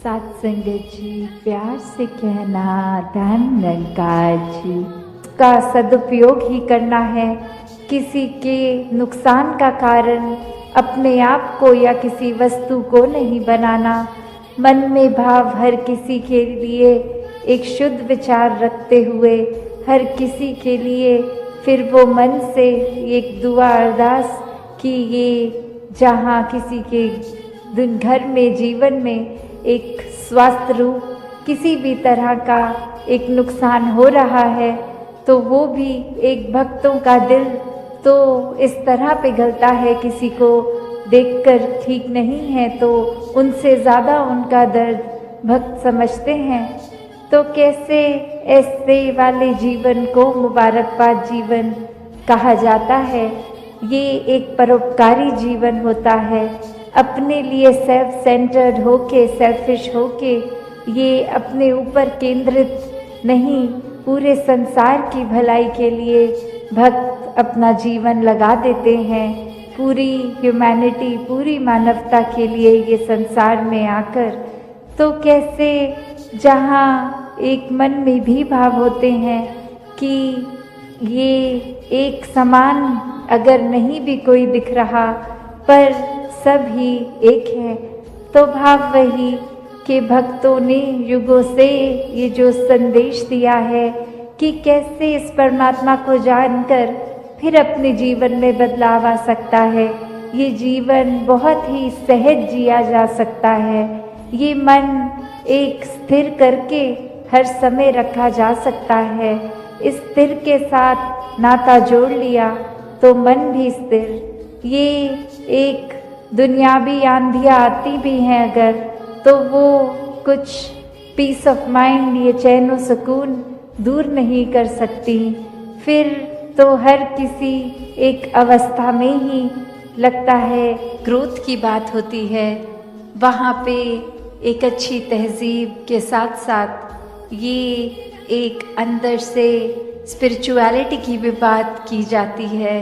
सत्संगत जी, प्यार से कहना धन निरंकार जी का सदुपयोग ही करना है। किसी के नुकसान का कारण अपने आप को या किसी वस्तु को नहीं बनाना। मन में भाव हर किसी के लिए एक शुद्ध विचार रखते हुए हर किसी के लिए फिर वो मन से एक दुआ अरदास कि ये जहाँ किसी के दिन घर में जीवन में एक स्वास्थ्य रूप किसी भी तरह का एक नुकसान हो रहा है तो वो भी एक भक्तों का दिल तो इस तरह पिघलता है, किसी को देखकर ठीक नहीं है तो उनसे ज़्यादा उनका दर्द भक्त समझते हैं। तो कैसे ऐसे वाले जीवन को मुबारकबाद जीवन कहा जाता है। ये एक परोपकारी जीवन होता है। अपने लिए सेल्फ सेंटर्ड होके, सेल्फिश होके, ये अपने ऊपर केंद्रित नहीं, पूरे संसार की भलाई के लिए भक्त अपना जीवन लगा देते हैं। पूरी ह्यूमैनिटी, पूरी मानवता के लिए ये संसार में आकर तो कैसे जहाँ एक मन में भी भाव होते हैं कि ये एक समान अगर नहीं भी कोई दिख रहा पर सब ही एक है, तो भाव वही कि भक्तों ने युगों से ये जो संदेश दिया है कि कैसे इस परमात्मा को जानकर फिर अपने जीवन में बदलाव आ सकता है। ये जीवन बहुत ही सहज जिया जा सकता है। ये मन एक स्थिर करके हर समय रखा जा सकता है। इस स्थिर के साथ नाता जोड़ लिया तो मन भी स्थिर। ये एक दुनियावी आंधियाँ आती भी हैं अगर तो वो कुछ पीस ऑफ माइंड, ये चैन और सुकून दूर नहीं कर सकती। फिर तो हर किसी एक अवस्था में ही लगता है ग्रोथ की बात होती है। वहाँ पे एक अच्छी तहजीब के साथ साथ ये एक अंदर से स्पिरिचुअलिटी की भी बात की जाती है।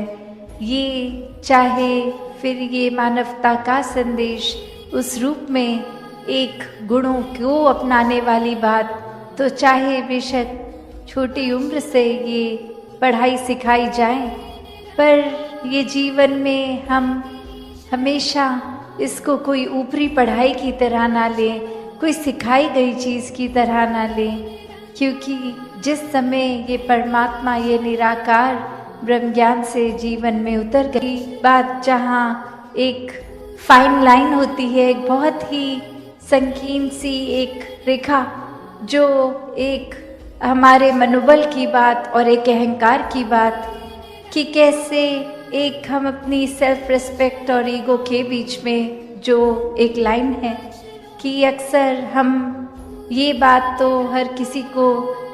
ये चाहे फिर ये मानवता का संदेश उस रूप में एक गुणों को अपनाने वाली बात, तो चाहे बेशक छोटी उम्र से ये पढ़ाई सिखाई जाए, पर ये जीवन में हम हमेशा इसको कोई ऊपरी पढ़ाई की तरह ना लें, कोई सिखाई गई चीज़ की तरह ना लें, क्योंकि जिस समय ये परमात्मा, ये निराकार ब्रह्म ज्ञान से जीवन में उतर गई बात, जहाँ एक फाइन लाइन होती है, एक बहुत ही संकीर्ण सी एक रेखा जो एक हमारे मनोबल की बात और एक अहंकार की बात कि कैसे एक हम अपनी सेल्फ रिस्पेक्ट और ईगो के बीच में जो एक लाइन है कि अक्सर हम ये बात तो हर किसी को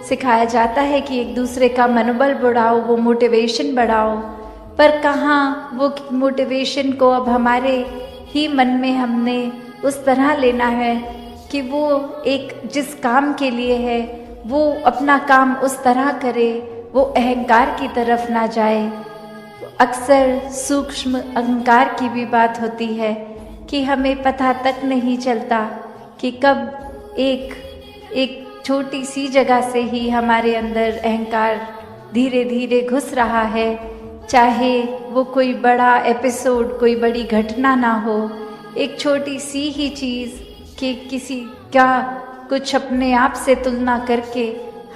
सिखाया जाता है कि एक दूसरे का मनोबल बढ़ाओ, वो मोटिवेशन बढ़ाओ, पर कहाँ वो मोटिवेशन को अब हमारे ही मन में हमने उस तरह लेना है कि वो एक जिस काम के लिए है वो अपना काम उस तरह करे, वो अहंकार की तरफ ना जाए। अक्सर सूक्ष्म अहंकार की भी बात होती है कि हमें पता तक नहीं चलता कि कब एक छोटी सी जगह से ही हमारे अंदर अहंकार धीरे धीरे घुस रहा है। चाहे वो कोई बड़ा एपिसोड, कोई बड़ी घटना ना हो, एक छोटी सी ही चीज़ कि किसी का कुछ अपने आप से तुलना करके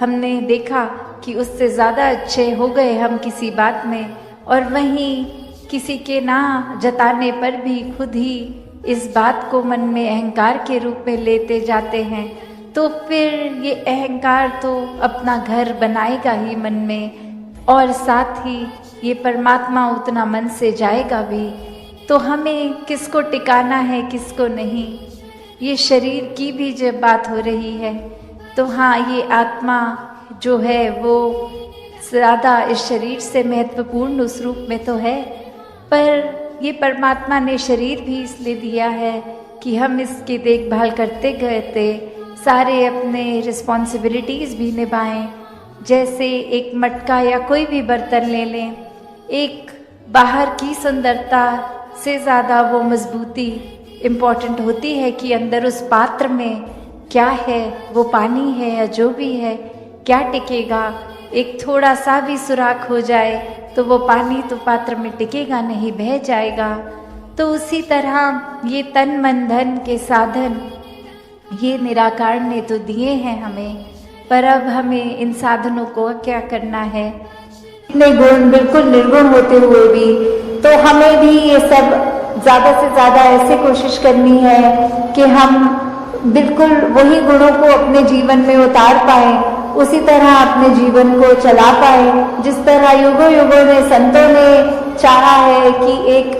हमने देखा कि उससे ज़्यादा अच्छे हो गए हम किसी बात में, और वहीं किसी के ना जताने पर भी खुद ही इस बात को मन में अहंकार के रूप में लेते जाते हैं, तो फिर ये अहंकार तो अपना घर बनाएगा ही मन में, और साथ ही ये परमात्मा उतना मन से जाएगा भी। तो हमें किसको टिकाना है, किसको नहीं, ये शरीर की भी जब बात हो रही है तो हाँ, ये आत्मा जो है वो ज़्यादा इस शरीर से महत्वपूर्ण उस रूप में तो है, पर ये परमात्मा ने शरीर भी इसलिए दिया है कि हम इसकी देखभाल करते गए सारे अपने रिस्पॉन्सिबिलिटीज़ भी निभाएं। जैसे एक मटका या कोई भी बर्तन ले लें, एक बाहर की सुंदरता से ज़्यादा वो मजबूती इम्पॉर्टेंट होती है कि अंदर उस पात्र में क्या है, वो पानी है या जो भी है, क्या टिकेगा। एक थोड़ा सा भी सुराख हो जाए तो वो पानी तो पात्र में टिकेगा नहीं, बह जाएगा। तो उसी तरह ये तन मन धन के साधन ये निराकार ने तो दिए हैं हमें, पर अब हमें इन साधनों को क्या करना है। इतने गुण बिल्कुल निर्गुण होते हुए भी तो हमें भी ये सब ज़्यादा से ज़्यादा ऐसे कोशिश करनी है कि हम बिल्कुल वही गुणों को अपने जीवन में उतार पाए, उसी तरह अपने जीवन को चला पाए जिस तरह युगों युगों में संतों ने चाहा है कि एक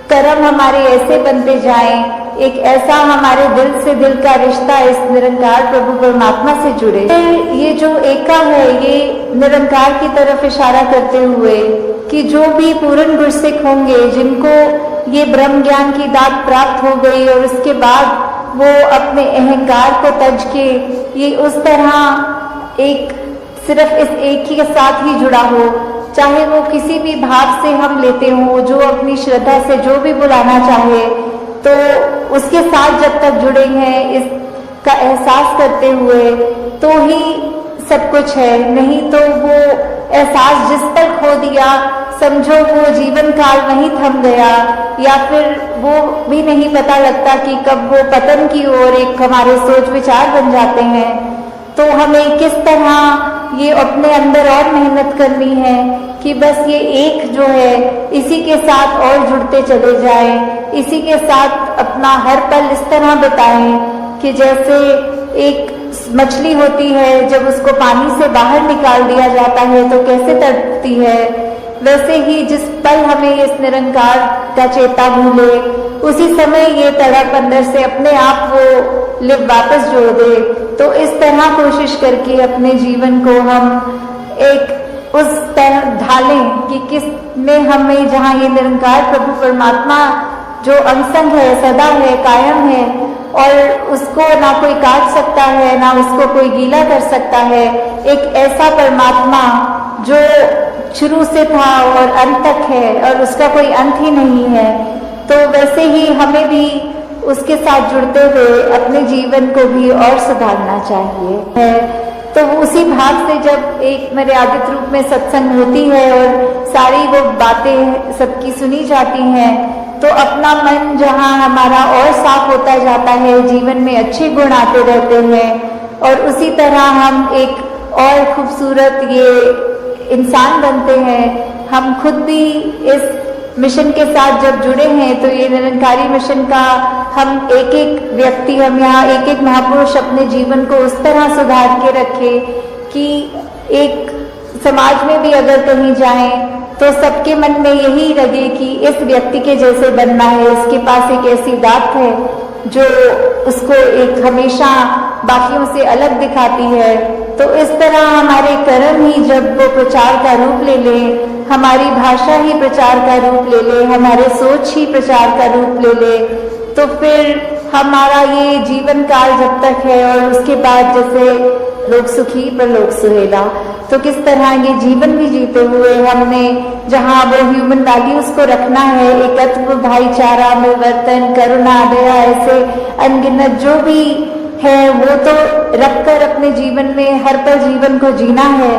कर्म हमारे ऐसे बनते जाएं, एक ऐसा हमारे दिल से दिल का रिश्ता इस निरंकार प्रभु परमात्मा से जुड़े। ये जो एका है ये निरंकार की तरफ इशारा करते हुए कि जो भी पूर्ण गुरसिक होंगे, जिनको ये ब्रह्म ज्ञान की दात प्राप्त हो गई और उसके बाद वो अपने अहंकार को तज के ये उस तरह एक सिर्फ इस एक ही के साथ ही जुड़ा हो, चाहे वो किसी भी भाव से हम लेते हो, जो अपनी श्रद्धा से जो भी बुलाना चाहे, तो उसके साथ जब तक जुड़े हैं इसका एहसास करते हुए तो ही सब कुछ है। नहीं तो वो एहसास जिस पर खो दिया, समझो वो जीवन काल वहीं थम गया, या फिर वो भी नहीं पता लगता कि कब वो पतन की ओर एक हमारे सोच विचार बन जाते हैं। तो हमें किस तरह ये अपने अंदर और मेहनत करनी है कि बस ये एक जो है इसी के साथ और जुड़ते चले जाएं, इसी के साथ अपना हर पल इस तरह बिताएं कि जैसे एक मछली होती है जब उसको पानी से बाहर निकाल दिया जाता है तो कैसे तड़पती है, वैसे ही जिस पल हमें इस निरंकार का चेता भूले उसी समय ये तड़प अंदर से अपने आप वो लिप वापस जोड़ दे। तो इस तरह कोशिश करके अपने जीवन को हम एक उस तरह ढालें कि किस में हमें जहाँ ये निरंकार प्रभु परमात्मा जो अंगसंग है, सदा है, कायम है और उसको ना कोई काट सकता है ना उसको कोई गीला कर सकता है, एक ऐसा परमात्मा जो शुरू से था और अंत तक है और उसका कोई अंत ही नहीं है। तो वैसे ही हमें भी उसके साथ जुड़ते हुए अपने जीवन को भी और सुधारना चाहिए। तो उसी भाव से जब एक मर्यादित रूप में सत्संग होती है और सारी वो बातें सबकी सुनी जाती हैं तो अपना मन जहाँ हमारा और साफ होता जाता है, जीवन में अच्छे गुण आते रहते हैं और उसी तरह हम एक और खूबसूरत ये इंसान बनते हैं। हम खुद भी इस मिशन के साथ जब जुड़े हैं तो ये निरंकारी मिशन का हम एक एक व्यक्ति, हम यहाँ एक एक महापुरुष अपने जीवन को उस तरह सुधार के रखे कि एक समाज में भी अगर कहीं जाएं तो सबके मन में यही लगे कि इस व्यक्ति के जैसे बनना है, इसके पास एक ऐसी दात है जो उसको एक हमेशा बाकियों से अलग दिखाती है। तो इस तरह हमारे कर्म ही जब वो प्रचार का रूप ले ले, हमारी भाषा ही प्रचार का रूप ले ले, हमारे सोच ही प्रचार का रूप ले ले, तो फिर हमारा ये जीवन काल जब तक है और उसके बाद जैसे लोग सुखी पर लोग सुहेला, तो किस तरह ये जीवन भी जीते हुए हमने जहाँ वो ह्यूमन वैल्यूज को रखना है, एकत्व, भाईचारा, मिलवर्तन, करुणा, दया, ऐसे अनगिनत जो भी है वो तो रखकर अपने जीवन में हर पल जीवन को जीना है।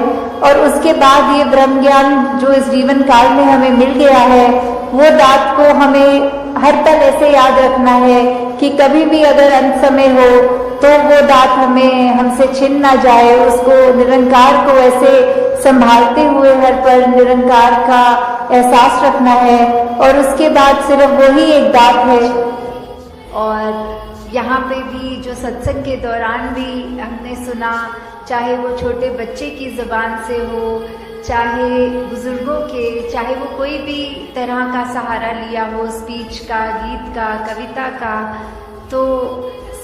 और उसके बाद ये ब्रह्म ज्ञान जो इस जीवन काल में हमें मिल गया है वो दात को हमें हर पल ऐसे याद रखना है कि कभी भी अगर अंत समय हो तो वो दात हमें हमसे छिन ना जाए, उसको निरंकार को ऐसे संभालते हुए हर पल निरंकार का एहसास रखना है और उसके बाद सिर्फ वही एक दात है। और यहाँ पे भी जो सत्संग के दौरान भी हमने सुना, चाहे वो छोटे बच्चे की ज़बान से हो, चाहे बुजुर्गों के, चाहे वो कोई भी तरह का सहारा लिया हो, स्पीच का, गीत का, कविता का, तो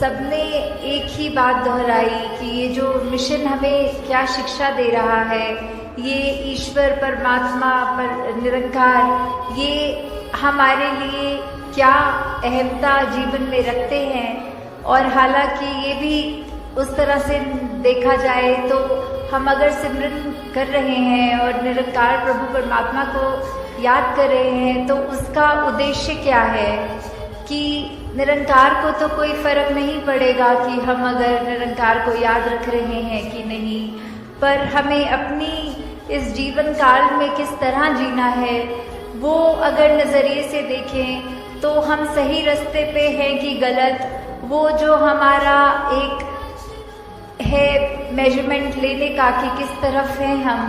सबने एक ही बात दोहराई कि ये जो मिशन हमें क्या शिक्षा दे रहा है, ये ईश्वर परमात्मा पर निरंकार ये हमारे लिए क्या अहमता जीवन में रखते हैं। और हालांकि ये भी उस तरह से देखा जाए तो हम अगर सिमरन कर रहे हैं और निरंकार प्रभु परमात्मा को याद कर रहे हैं तो उसका उद्देश्य क्या है कि निरंकार को तो कोई फर्क नहीं पड़ेगा कि हम अगर निरंकार को याद रख रहे हैं कि नहीं, पर हमें अपनी इस जीवन काल में किस तरह जीना है वो अगर नज़रिए से देखें तो हम सही रास्ते पे हैं कि गलत, वो जो हमारा एक है मेजरमेंट लेने का कि किस तरफ हैं हम,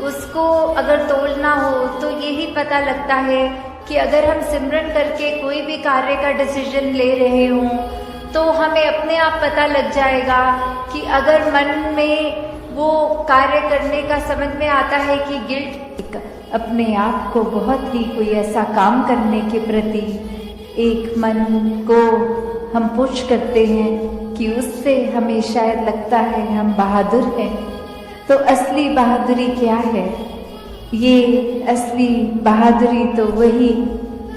उसको अगर तोलना हो तो यही पता लगता है कि अगर हम सिमरन करके कोई भी कार्य का डिसीजन ले रहे हों तो हमें अपने आप पता लग जाएगा कि अगर मन में वो कार्य करने का समझ में आता है कि गिल्ट, अपने आप को बहुत ही कोई ऐसा काम करने के प्रति एक मन को हम पुश करते हैं कि उससे हमें शायद लगता है हम बहादुर हैं। तो असली बहादुरी क्या है? ये असली बहादुरी तो वही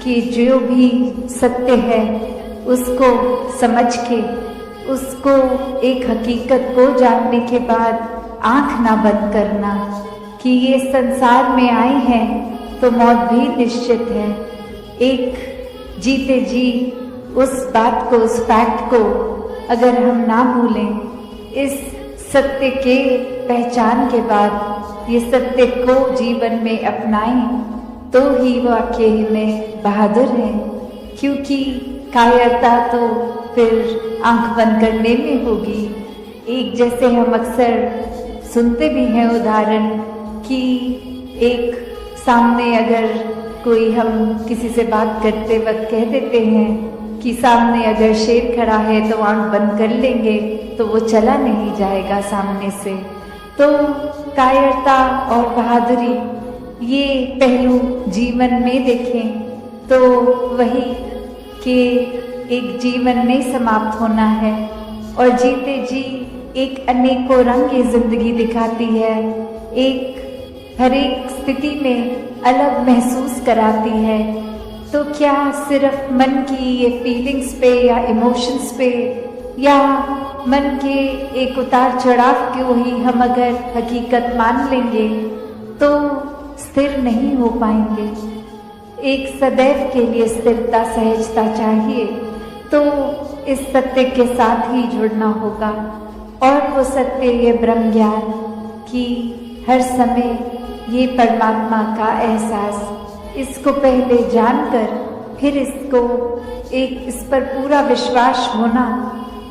कि जो भी सत्य है उसको समझ के, उसको एक हकीकत को जानने के बाद आंख ना बंद करना कि ये संसार में आए हैं तो मौत भी निश्चित है। एक जीते जी उस बात को, उस फैक्ट को अगर हम ना भूलें, इस सत्य के पहचान के बाद ये सत्य को जीवन में अपनाएं तो ही वाकई में बहादुर हैं, क्योंकि कायरता तो फिर आंख बंद करने में होगी। एक जैसे हम अक्सर सुनते भी हैं उदाहरण कि एक सामने अगर कोई, हम किसी से बात करते वक्त कह देते हैं कि सामने अगर शेर खड़ा है तो आंख बंद कर लेंगे तो वो चला नहीं जाएगा सामने से। तो कायरता और बहादुरी ये पहलू जीवन में देखें तो वही कि एक जीवन में समाप्त होना है और जीते जी एक अनेकों रंग ये जिंदगी दिखाती है, एक हर एक स्थिति में अलग महसूस कराती है। तो क्या सिर्फ मन की ये फीलिंग्स पे या इमोशंस पे या मन के एक उतार चढ़ाव को ही हम अगर हकीकत मान लेंगे तो स्थिर नहीं हो पाएंगे। एक सदैव के लिए स्थिरता, सहजता चाहिए, तो इस सत्य के साथ ही जुड़ना होगा। और वो सत्य, ये ब्रह्म ज्ञान कि हर समय ये परमात्मा का एहसास, इसको पहले जानकर फिर इसको एक इस पर पूरा विश्वास होना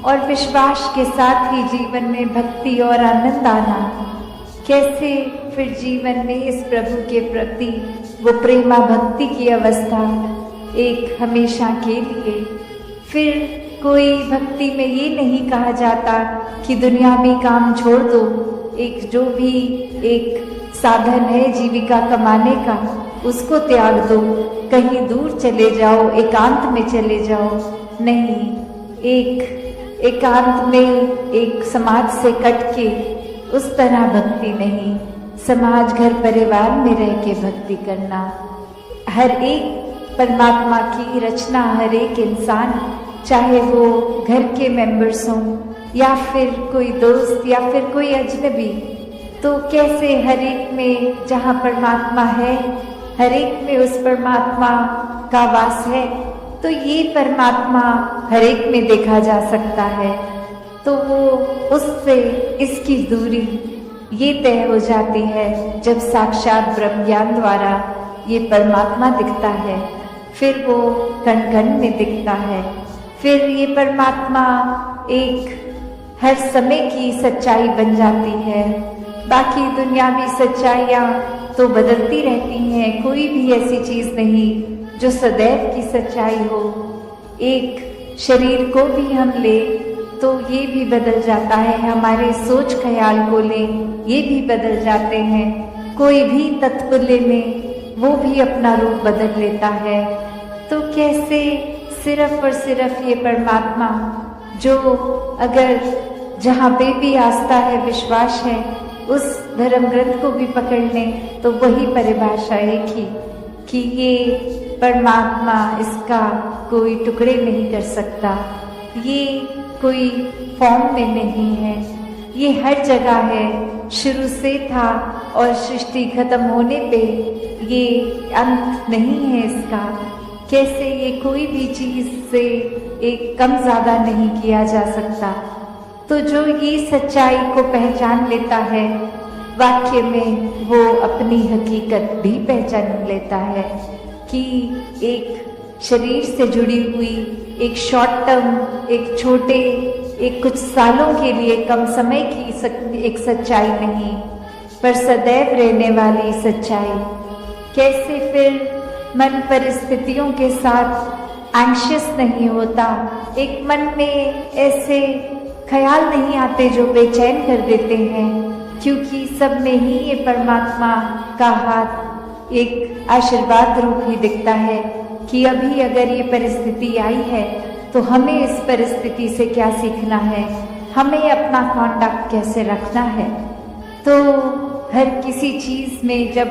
और विश्वास के साथ ही जीवन में भक्ति और आनंद आना। कैसे फिर जीवन में इस प्रभु के प्रति वो प्रेमा भक्ति की अवस्था एक हमेशा के लिए। फिर कोई भक्ति में ये नहीं कहा जाता कि दुनियावी काम छोड़ दो, एक जो भी एक साधन है जीविका कमाने का उसको त्याग दो, कहीं दूर चले जाओ, एकांत में चले जाओ। नहीं, एक एकांत में एक समाज से कट के उस तरह भक्ति नहीं, समाज घर परिवार में रह के भक्ति करना। हर एक परमात्मा की रचना, हर एक इंसान, चाहे वो घर के मेंबर्स हों या फिर कोई दोस्त या फिर कोई अजनबी, तो कैसे हर एक में जहाँ परमात्मा है, हर एक में उस परमात्मा का वास है, तो ये परमात्मा हर एक में देखा जा सकता है। तो वो उससे इसकी दूरी ये तय हो जाती है जब साक्षात ब्रह्म ज्ञान द्वारा ये परमात्मा दिखता है, फिर वो कण कण में दिखता है। फिर ये परमात्मा एक हर समय की सच्चाई बन जाती है। बाकी दुनियावी सच्चाइयाँ तो बदलती रहती हैं, कोई भी ऐसी चीज़ नहीं जो सदैव की सच्चाई हो। एक शरीर को भी हम ले तो ये भी बदल जाता है, हमारे सोच ख्याल को ले ये भी बदल जाते हैं, कोई भी तत्व ले में वो भी अपना रूप बदल लेता है। तो कैसे सिर्फ और सिर्फ ये परमात्मा जो अगर जहाँ पे भी आस्था है, विश्वास है, उस धर्म ग्रंथ को भी पकड़ लें तो वही परिभाषा एक ही कि ये परमात्मा, इसका कोई टुकड़े नहीं कर सकता, ये कोई फॉर्म में नहीं है, ये हर जगह है, शुरू से था और सृष्टि खत्म होने पे ये अंत नहीं है इसका। कैसे ये कोई भी चीज़ से एक कम ज़्यादा नहीं किया जा सकता। तो जो ये सच्चाई को पहचान लेता है, वाक्य में वो अपनी हकीकत भी पहचान लेता है कि एक शरीर से जुड़ी हुई एक शॉर्ट टर्म, एक छोटे, एक कुछ सालों के लिए कम समय की एक सच्चाई नहीं, पर सदैव रहने वाली सच्चाई। कैसे फिर मन परिस्थितियों के साथ एंग्शियस नहीं होता, एक मन में ऐसे ख्याल नहीं आते जो बेचैन कर देते हैं, क्योंकि सब में ही ये परमात्मा का हाथ एक आशीर्वाद रूप ही दिखता है कि अभी अगर ये परिस्थिति आई है तो हमें इस परिस्थिति से क्या सीखना है, हमें अपना कॉन्डक्ट कैसे रखना है। तो हर किसी चीज़ में जब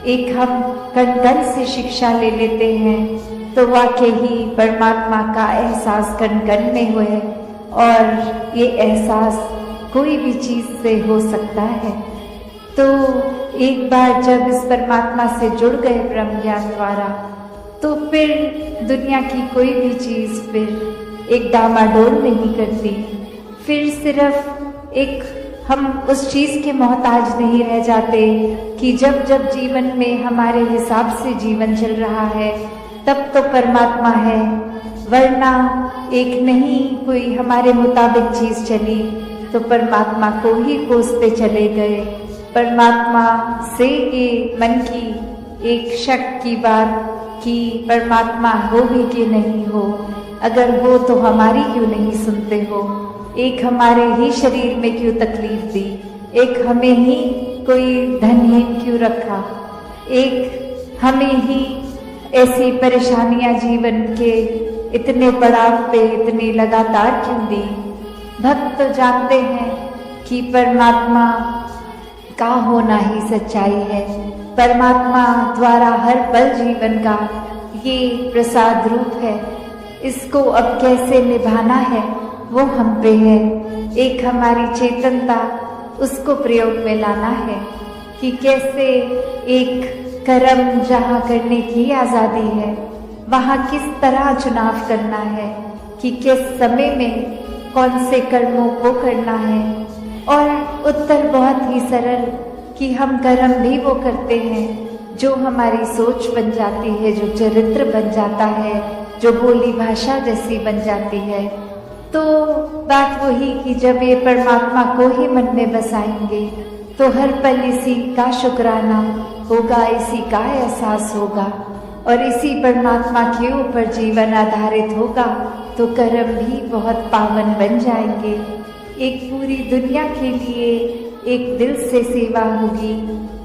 एक हम कण-कण से शिक्षा ले लेते हैं तो वाकई ही परमात्मा का एहसास कण-कण में हुए, और ये एहसास कोई भी चीज़ से हो सकता है। तो एक बार जब इस परमात्मा से जुड़ गए ब्रह्म ज्ञान द्वारा, तो फिर दुनिया की कोई भी चीज़ फिर एक डामाडोल नहीं करती। फिर सिर्फ एक हम उस चीज़ के मोहताज नहीं रह जाते कि जब जब जीवन में हमारे हिसाब से जीवन चल रहा है तब तो परमात्मा है, वरना एक नहीं कोई हमारे मुताबिक चीज़ चली तो परमात्मा को ही कोसते चले गए। परमात्मा से ये मन की एक शक की बात कि परमात्मा हो भी कि नहीं हो, अगर हो तो हमारी क्यों नहीं सुनते हो, एक हमारे ही शरीर में क्यों तकलीफ दी, एक हमें ही कोई धनहीन क्यों रखा, एक हमें ही ऐसी परेशानियां जीवन के इतने पड़ाव पे इतनी लगातार क्यों दी। भक्त तो जानते हैं कि परमात्मा का होना ही सच्चाई है, परमात्मा द्वारा हर पल जीवन का ये प्रसाद रूप है। इसको अब कैसे निभाना है वो हम पे है, एक हमारी चेतनता उसको प्रयोग में लाना है कि कैसे एक कर्म जहाँ करने की आज़ादी है वहाँ किस तरह चुनाव करना है कि किस समय में कौन से कर्मों को करना है। और उत्तर बहुत ही सरल कि हम कर्म भी वो करते हैं जो हमारी सोच बन जाती है, जो चरित्र बन जाता है, जो बोली भाषा जैसी बन जाती है। तो बात वही कि जब ये परमात्मा को ही मन में बसाएंगे तो हर पल इसी का शुक्राना होगा, इसी का एहसास होगा और इसी परमात्मा के ऊपर जीवन आधारित होगा तो कर्म भी बहुत पावन बन जाएंगे। एक पूरी दुनिया के लिए एक दिल से सेवा होगी,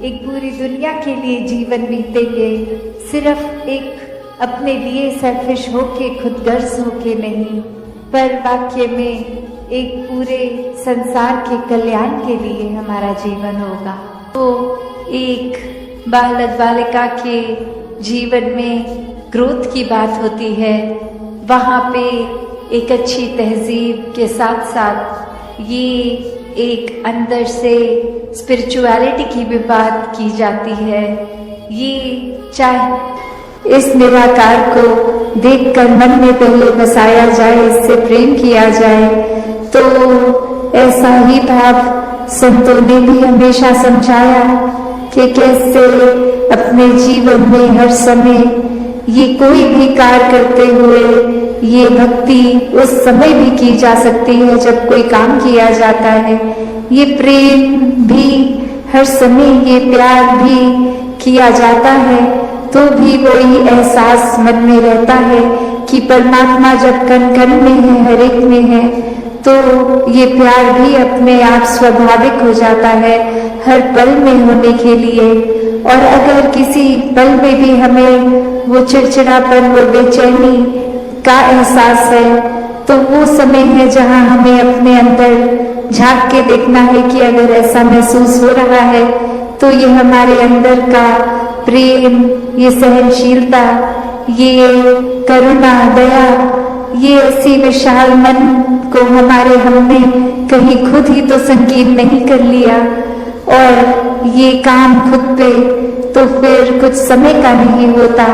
एक पूरी दुनिया के लिए जीवन बीतेंगे, सिर्फ एक अपने लिए सेल्फिश होके खुदगर्ज होके नहीं, पर वाक्य में एक पूरे संसार के कल्याण के लिए हमारा जीवन होगा। तो एक बालक बालिका के जीवन में ग्रोथ की बात होती है, वहाँ पे एक अच्छी तहजीब के साथ साथ ये एक अंदर से स्पिरिचुअलिटी की भी बात की जाती है। ये चाहे इस निराकार को देखकर मन में पहले बसाया जाए, इससे प्रेम किया जाए, तो ऐसा ही भाव संतों ने भी हमेशा समझाया कि कैसे अपने जीवन में हर समय ये कोई भी कार्य करते हुए ये भक्ति उस समय भी की जा सकती है जब कोई काम किया जाता है, ये प्रेम भी हर समय, ये प्यार भी किया जाता है तो भी वही एहसास मन में रहता है कि परमात्मा जब कण कण में है, हर एक में है, तो ये प्यार भी अपने आप स्वाभाविक हो जाता है हर पल में होने के लिए। और अगर किसी पल में भी हमें वो चिड़चिड़ापन, वो बेचैनी का एहसास है तो वो समय है जहाँ हमें अपने अंदर झांक के देखना है कि अगर ऐसा महसूस हो रहा है तो ये हमारे अंदर का प्रेम, ये सहनशीलता, ये करुणा, दया, ये ऐसी विशाल मन को हमने कहीं खुद ही तो संकीर्ण नहीं कर लिया और ये काम खुद पे तो फिर कुछ समय का नहीं होता।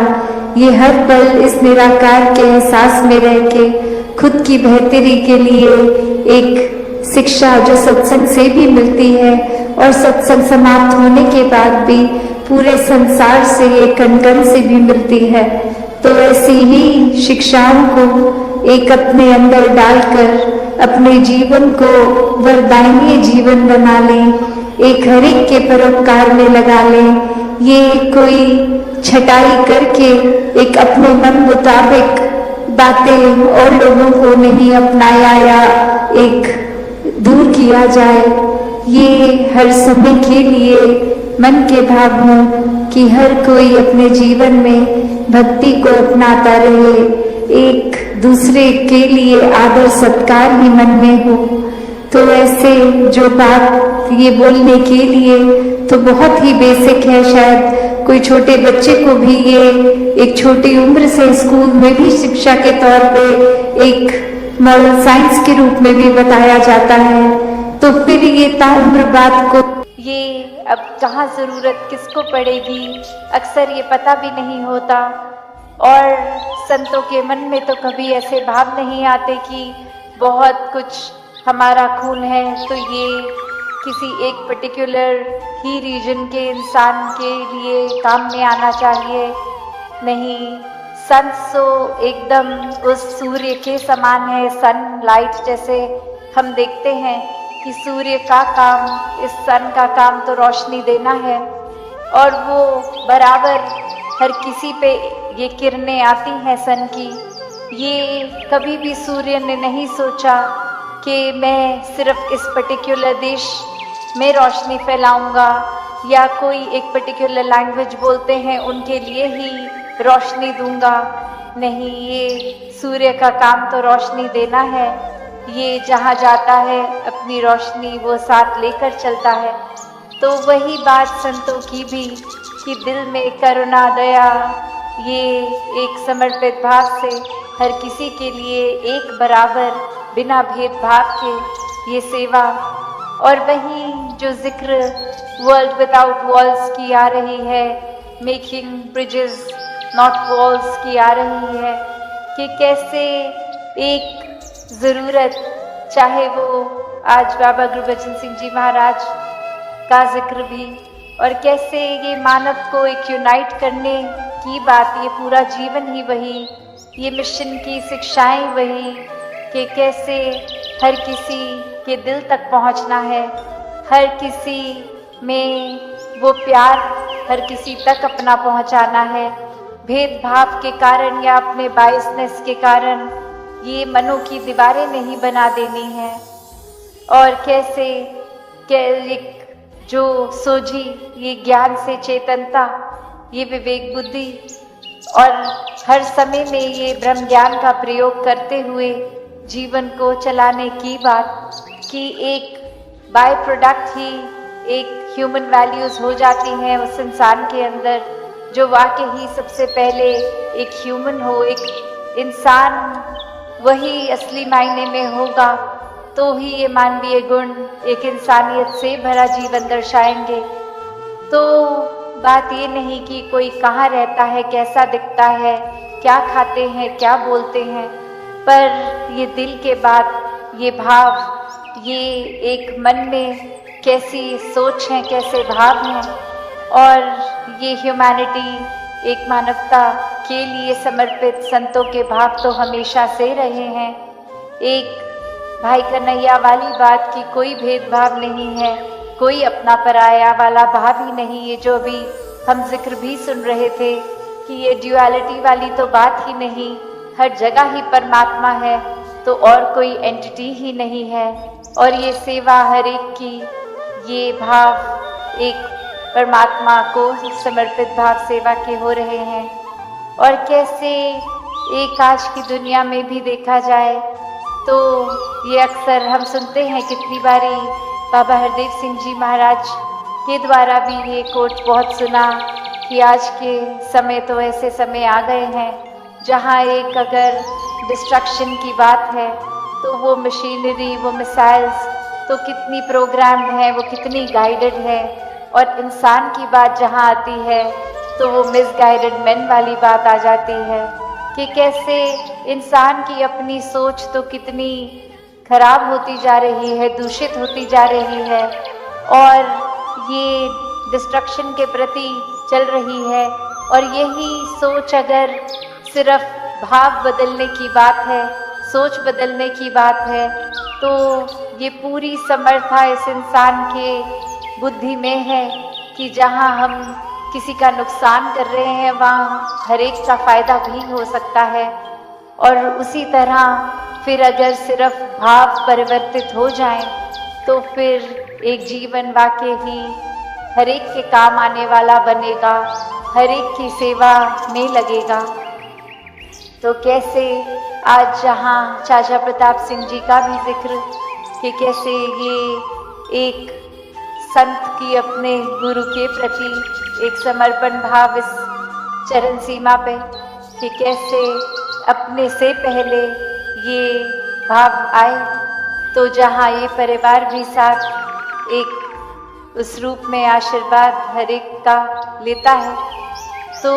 ये हर पल इस निराकार के एहसास में रह के खुद की बेहतरी के लिए एक शिक्षा जो सत्संग से भी मिलती है और सत्संग समाप्त होने के बाद भी पूरे संसार से, एक कण-कण से भी मिलती है। तो ऐसी ही शिक्षाओं को एक अपने अंदर डालकर अपने जीवन को वरदायी जीवन बना लें, एक हर एक के परोपकार में लगा लें। ये कोई छटाई करके एक अपने मन मुताबिक बातें और लोगों को नहीं अपनाया या एक दूर किया जाए। ये हर समय के लिए मन के भाव हों कि हर कोई अपने जीवन में भक्ति को अपनाता रहे, एक दूसरे के लिए आदर सत्कार ही मन में हो। तो ऐसे जो बात ये बोलने के लिए तो बहुत ही बेसिक है, शायद कोई छोटे बच्चे को भी ये एक छोटी उम्र से स्कूल में भी शिक्षा के तौर पे एक मॉरल साइंस के रूप में भी बताया जाता है। तो फिर ये ताउम्र बात को ये अब कहाँ ज़रूरत किसको पड़ेगी, अक्सर ये पता भी नहीं होता। और संतों के मन में तो कभी ऐसे भाव नहीं आते कि बहुत कुछ हमारा खून है तो ये किसी एक पर्टिकुलर ही रीजन के इंसान के लिए काम में आना चाहिए। नहीं, सन सो एकदम उस सूर्य के समान है, सनलाइट जैसे हम देखते हैं कि सूर्य का काम, इस सन का काम तो रोशनी देना है और वो बराबर हर किसी पे ये किरणें आती हैं सन की। ये कभी भी सूर्य ने नहीं सोचा कि मैं सिर्फ इस पर्टिकुलर देश में रोशनी फैलाऊंगा या कोई एक पर्टिकुलर लैंग्वेज बोलते हैं उनके लिए ही रोशनी दूंगा। नहीं, ये सूर्य का काम तो रोशनी देना है। ये जहाँ जाता है अपनी रोशनी वो साथ लेकर चलता है। तो वही बात संतों की भी कि दिल में करुणा दया, ये एक समर्पित भाव से हर किसी के लिए एक बराबर बिना भेदभाव के ये सेवा। और वही जो जिक्र वर्ल्ड विदाउट वॉल्स की आ रही है, मेकिंग ब्रिजेस नॉट वॉल्स की आ रही है कि कैसे एक ज़रूरत, चाहे वो आज बाबा गुरबचन सिंह जी महाराज का जिक्र भी, और कैसे ये मानव को एक यूनाइट करने की बात, ये पूरा जीवन ही वही, ये मिशन की शिक्षाएं वही कि कैसे हर किसी के दिल तक पहुंचना है, हर किसी में वो प्यार हर किसी तक अपना पहुंचाना है। भेदभाव के कारण या अपने बायसनेस के कारण ये मनों की दीवारें नहीं बना देनी है। और कैसे एक जो सोझी, ये ज्ञान से चेतनता, ये विवेक बुद्धि और हर समय में ये ब्रह्म ज्ञान का प्रयोग करते हुए जीवन को चलाने की बात कि एक बाय प्रोडक्ट ही एक ह्यूमन वैल्यूज़ हो जाती हैं उस इंसान के अंदर, जो वाकई ही सबसे पहले एक ह्यूमन हो, एक इंसान वही असली मायने में होगा तो ही ये मानवीय गुण एक इंसानियत से भरा जीवन दर्शाएंगे। तो बात ये नहीं कि कोई कहाँ रहता है, कैसा दिखता है, क्या खाते हैं, क्या बोलते हैं, पर ये दिल के बात, ये भाव, ये एक मन में कैसी सोच है, कैसे भाव हैं। और ये ह्यूमैनिटी, एक मानवता के लिए समर्पित संतों के भाव तो हमेशा से रहे हैं। एक भाई कन्हैया वाली बात की कोई भेदभाव नहीं है, कोई अपना पराया वाला भाव ही नहीं। ये जो भी हम जिक्र भी सुन रहे थे कि ये ड्यूअलिटी वाली तो बात ही नहीं, हर जगह ही परमात्मा है तो और कोई एंटिटी ही नहीं है। और ये सेवा हर एक की, ये भाव एक परमात्मा को समर्पित भाव सेवा के हो रहे हैं। और कैसे एक आज की दुनिया में भी देखा जाए तो ये अक्सर हम सुनते हैं, कितनी बारी बाबा हरदेव सिंह जी महाराज के द्वारा भी ये कोट बहुत सुना कि आज के समय तो ऐसे समय आ गए हैं जहाँ एक अगर डिस्ट्रक्शन की बात है तो वो मशीनरी, वो मिसाइल्स तो कितनी प्रोग्राम्ड है, वो कितनी गाइडेड है। और इंसान की बात जहाँ आती है तो वो मिसगाइडेड मैन वाली बात आ जाती है। कि कैसे इंसान की अपनी सोच तो कितनी खराब होती जा रही है, दूषित होती जा रही है और ये डिस्ट्रक्शन के प्रति चल रही है। और यही सोच अगर सिर्फ भाव बदलने की बात है, सोच बदलने की बात है, तो ये पूरी समर्था इस इंसान के बुद्धि में है कि जहाँ हम किसी का नुकसान कर रहे हैं वहाँ हर एक का फायदा भी हो सकता है। और उसी तरह फिर अगर सिर्फ भाव परिवर्तित हो जाएं तो फिर एक जीवन वाकई ही हर एक के काम आने वाला बनेगा, हर एक की सेवा में लगेगा। तो कैसे आज जहाँ चाचा प्रताप सिंह जी का भी जिक्र कि कैसे ये एक संत की अपने गुरु के प्रति एक समर्पण भाव इस चरण सीमा पे कि कैसे अपने से पहले ये भाव आए, तो जहाँ ये परिवार भी साथ एक उस रूप में आशीर्वाद हर एक का लेता है, तो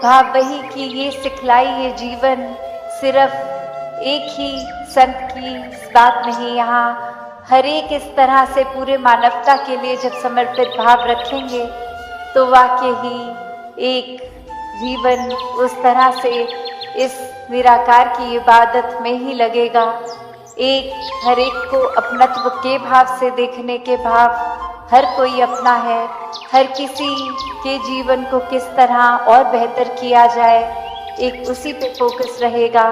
भाव वही कि ये सिखलाई, ये जीवन सिर्फ एक ही संत की बात नहीं, यहाँ हर एक इस तरह से पूरे मानवता के लिए जब समर्पित भाव रखेंगे तो वाकई ही एक जीवन उस तरह से इस निराकार की इबादत में ही लगेगा। एक हर एक को अपनत्व के भाव से देखने के भाव, हर कोई अपना है, हर किसी के जीवन को किस तरह और बेहतर किया जाए, एक उसी पे फोकस रहेगा,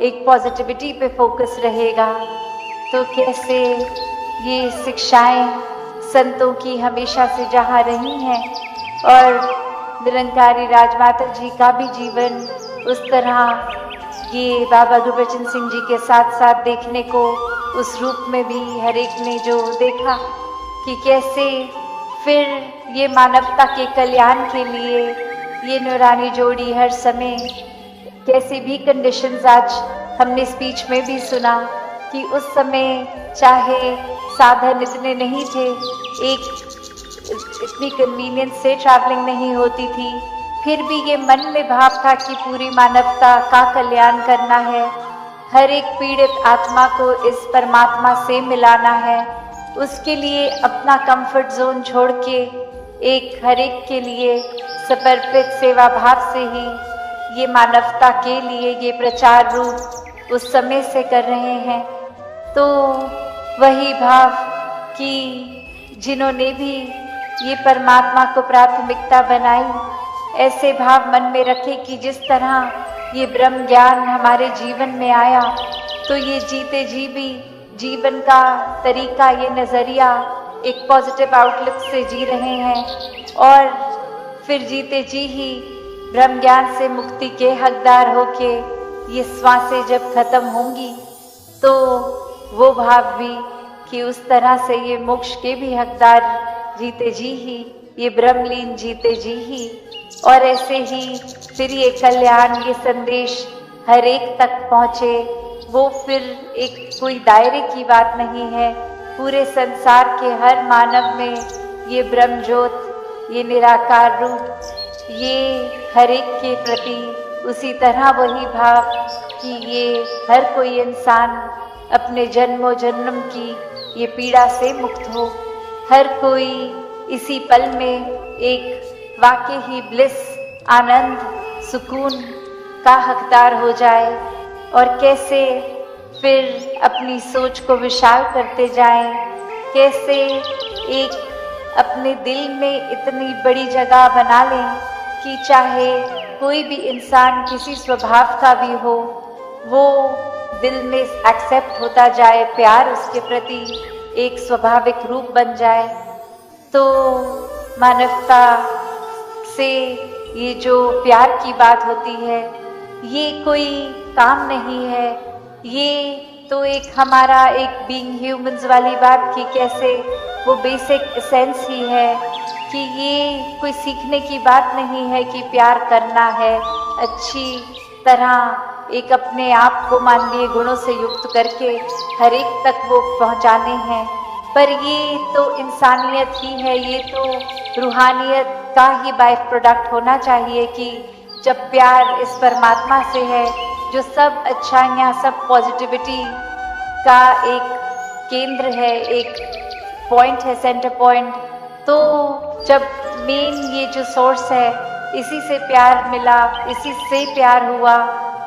एक पॉजिटिविटी पे फोकस रहेगा। तो कैसे ये शिक्षाएं संतों की हमेशा से जहाँ रही हैं और निरंकारी राजमाता जी का भी जीवन उस तरह ये बाबा गुरबचन सिंह जी के साथ साथ देखने को उस रूप में भी हर एक ने जो देखा कि कैसे फिर ये मानवता के कल्याण के लिए ये नूरानी जोड़ी हर समय कैसी भी कंडीशंस, आज हमने स्पीच में भी सुना कि उस समय चाहे साधन इतने नहीं थे, एक इतनी कन्वीनियंस से ट्रैवलिंग नहीं होती थी, फिर भी ये मन में भाव था कि पूरी मानवता का कल्याण करना है, हर एक पीड़ित आत्मा को इस परमात्मा से मिलाना है। उसके लिए अपना कंफर्ट जोन छोड़ के एक हर एक के लिए समर्पित सेवा भाव से ही ये मानवता के लिए ये प्रचार रूप उस समय से कर रहे हैं। तो वही भाव कि जिन्होंने भी ये परमात्मा को प्राथमिकता बनाई, ऐसे भाव मन में रखे कि जिस तरह ये ब्रह्म ज्ञान हमारे जीवन में आया तो ये जीते जी भी जीवन का तरीका, ये नज़रिया एक पॉजिटिव आउटलुक से जी रहे हैं और फिर जीते जी ही ब्रह्म ज्ञान से मुक्ति के हकदार होके ये श्वासें जब खत्म होंगी तो वो भाव भी कि उस तरह से ये मोक्ष के भी हकदार जीते जी ही, ये ब्रह्मलीन जीते जी ही, और ऐसे ही फिर ये कल्याण, ये संदेश हर एक तक पहुँचे। वो फिर एक कोई दायरे की बात नहीं है, पूरे संसार के हर मानव में ये ब्रह्म ज्योत, ये निराकार रूप, ये हर एक के प्रति उसी तरह वही भाव कि ये हर कोई इंसान अपने जन्मों जन्म की ये पीड़ा से मुक्त हो, हर कोई इसी पल में एक वाकई ही ब्लिस, आनंद, सुकून का हकदार हो जाए और कैसे फिर अपनी सोच को विशाल करते जाएं, कैसे एक अपने दिल में इतनी बड़ी जगह बना लें कि चाहे कोई भी इंसान किसी स्वभाव का भी हो, वो दिल में एक्सेप्ट होता जाए, प्यार उसके प्रति एक स्वाभाविक रूप बन जाए। तो मानवता से ये जो प्यार की बात होती है, ये कोई काम नहीं है, ये तो एक हमारा एक बीइंग ह्यूमंस वाली बात की कैसे वो बेसिक एसेंस ही है कि ये कोई सीखने की बात नहीं है कि प्यार करना है, अच्छी तरह एक अपने आप को मानवीय गुणों से युक्त करके हर एक तक वो पहुंचाने हैं। पर ये तो इंसानियत ही है, ये तो रूहानियत का ही बाय प्रोडक्ट होना चाहिए कि जब प्यार इस परमात्मा से है जो सब अच्छाइयाँ, सब पॉजिटिविटी का एक केंद्र है, एक पॉइंट है, सेंटर पॉइंट, तो जब मेन ये जो सोर्स है इसी से प्यार मिला, इसी से प्यार हुआ,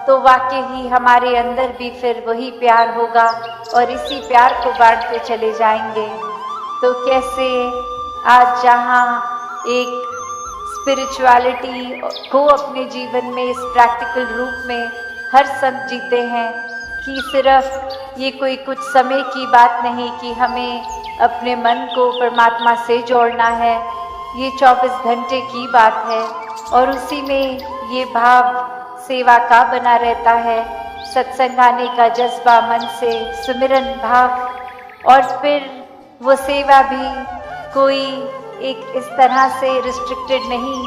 तो वाकई ही हमारे अंदर भी फिर वही प्यार होगा और इसी प्यार को बांटते चले जाएंगे। तो कैसे आज जहाँ एक स्पिरिचुअलिटी को अपने जीवन में इस प्रैक्टिकल रूप में हर संत जीते हैं कि सिर्फ ये कोई कुछ समय की बात नहीं कि हमें अपने मन को परमात्मा से जोड़ना है, ये 24 घंटे की बात है और उसी में ये भाव सेवा का बना रहता है, सत्संग आने का जज्बा मन से, सुमिरन भाव, और फिर वो सेवा भी कोई एक इस तरह से रिस्ट्रिक्टेड नहीं,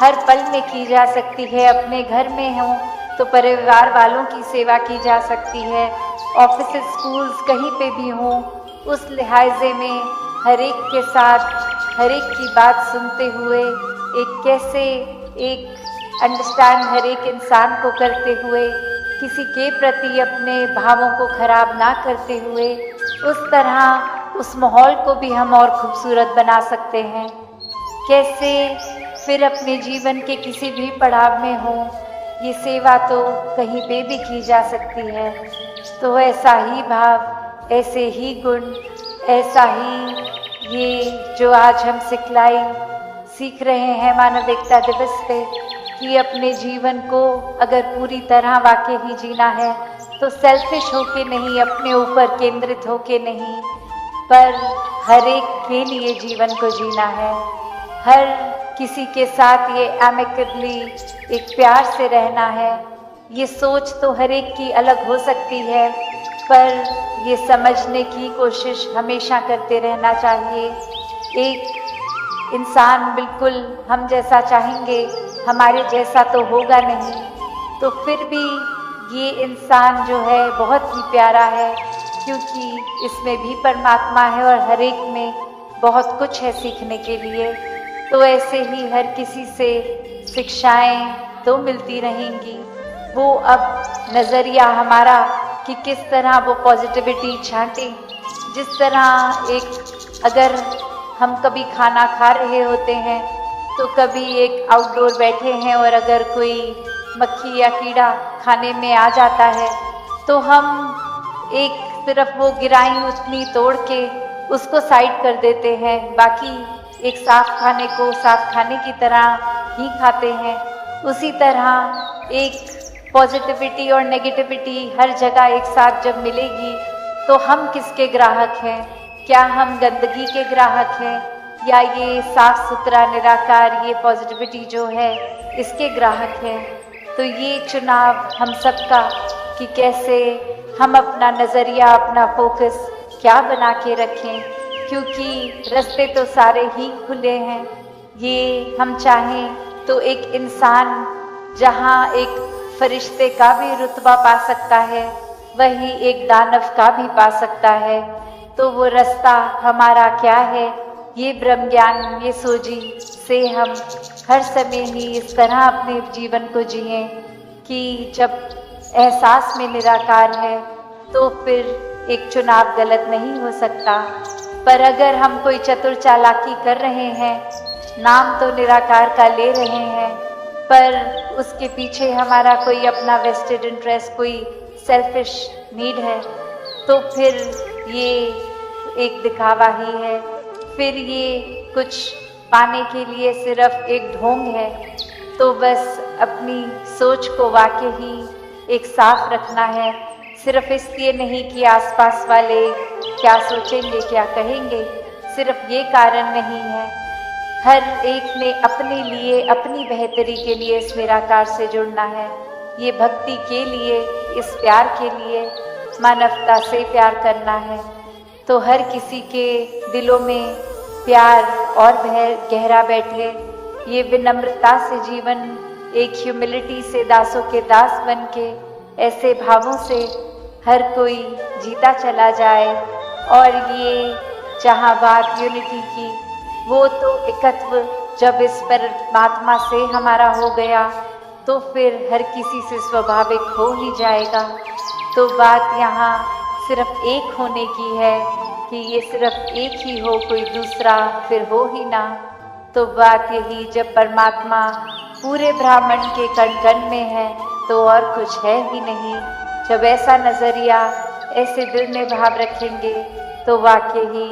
हर पल में की जा सकती है। अपने घर में हो तो परिवार वालों की सेवा की जा सकती है, ऑफिस, स्कूल्स, कहीं पे भी हो, उस लिहाजे में हर एक के साथ हर एक की बात सुनते हुए एक कैसे एक अंडरस्टैंड हर एक इंसान को करते हुए, किसी के प्रति अपने भावों को खराब ना करते हुए, उस तरह उस माहौल को भी हम और खूबसूरत बना सकते हैं। कैसे फिर अपने जीवन के किसी भी पड़ाव में हो, ये सेवा तो कहीं पे भी की जा सकती है। तो ऐसा ही भाव, ऐसे ही गुण, ऐसा ही ये जो आज हम सिखलाई सीख रहे हैं मानव एकता दिवस पे कि अपने जीवन को अगर पूरी तरह वाकई ही जीना है तो सेल्फिश होके नहीं, अपने ऊपर केंद्रित होके नहीं, पर हर एक के लिए जीवन को जीना है। हर किसी के साथ ये एमिकेबली एक प्यार से रहना है। ये सोच तो हर एक की अलग हो सकती है, पर ये समझने की कोशिश हमेशा करते रहना चाहिए। एक इंसान बिल्कुल हम जैसा चाहेंगे, हमारे जैसा तो होगा नहीं, तो फिर भी ये इंसान जो है बहुत ही प्यारा है, क्योंकि इसमें भी परमात्मा है और हर एक में बहुत कुछ है सीखने के लिए। तो ऐसे ही हर किसी से शिक्षाएं तो मिलती रहेंगी। वो अब नज़रिया हमारा कि किस तरह वो पॉजिटिविटी छांटे। जिस तरह एक अगर हम कभी खाना खा रहे होते हैं तो कभी एक आउटडोर बैठे हैं और अगर कोई मक्खी या कीड़ा खाने में आ जाता है तो हम एक सिर्फ वो गिराई उतनी तोड़ के उसको साइड कर देते हैं, बाकी एक साफ खाने को साफ खाने की तरह ही खाते हैं। उसी तरह एक पॉजिटिविटी और नेगेटिविटी हर जगह एक साथ जब मिलेगी तो हम किसके ग्राहक हैं? क्या हम गंदगी के ग्राहक हैं या ये साफ सुथरा निराकार ये पॉजिटिविटी जो है इसके ग्राहक हैं? तो ये चुनाव हम सबका कि कैसे हम अपना नज़रिया, अपना फोकस क्या बना के रखें, क्योंकि रास्ते तो सारे ही खुले हैं। ये हम चाहें तो एक इंसान जहाँ एक फरिश्ते का भी रुतबा पा सकता है, वही एक दानव का भी पा सकता है। तो वो रास्ता हमारा क्या है, ये ब्रह्म ज्ञान, ये सोजी से हम हर समय ही इस तरह अपने जीवन को जिएं कि जब एहसास में निराकार है तो फिर एक चुनाव गलत नहीं हो सकता। पर अगर हम कोई चतुर चालाकी कर रहे हैं, नाम तो निराकार का ले रहे हैं, पर उसके पीछे हमारा कोई अपना वेस्टेड इंटरेस्ट, कोई सेल्फिश नीड है, तो फिर ये एक दिखावा ही है। फिर ये कुछ पाने के लिए सिर्फ एक ढोंग है। तो बस अपनी सोच को वाकई ही एक साफ रखना है, सिर्फ इसलिए नहीं कि आसपास वाले क्या सोचेंगे, क्या कहेंगे, सिर्फ ये कारण नहीं है। हर एक ने अपने लिए, अपनी बेहतरी के लिए इस निराकार से जुड़ना है। ये भक्ति के लिए, इस प्यार के लिए, मानवता से प्यार करना है। तो हर किसी के दिलों में प्यार और गहरा बैठे, ये विनम्रता से जीवन, एक ह्यूमिलिटी से दासों के दास बन के ऐसे भावों से हर कोई जीता चला जाए। और ये जहाँ बात यूनिटी की, वो तो एकत्व जब इस परमात्मा से हमारा हो गया तो फिर हर किसी से स्वाभाविक हो ही जाएगा। तो बात यहाँ सिर्फ एक होने की है कि ये सिर्फ एक ही हो, कोई दूसरा फिर हो ही ना। तो बात यही, जब परमात्मा पूरे ब्रह्मांड के कण कण में है तो और कुछ है ही नहीं। जब ऐसा नजरिया, ऐसे दिल में भाव रखेंगे तो वाकई ही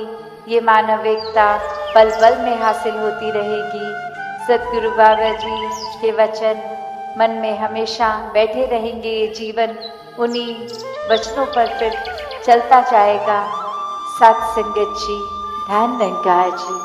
ये मानव एकता पल पल में हासिल होती रहेगी। सतगुरु बाबा जी के वचन मन में हमेशा बैठे रहेंगे। ये जीवन उन्हीं वचनों पर फिर चलता जाएगा। सत संगत जी, धन निरंकार जी।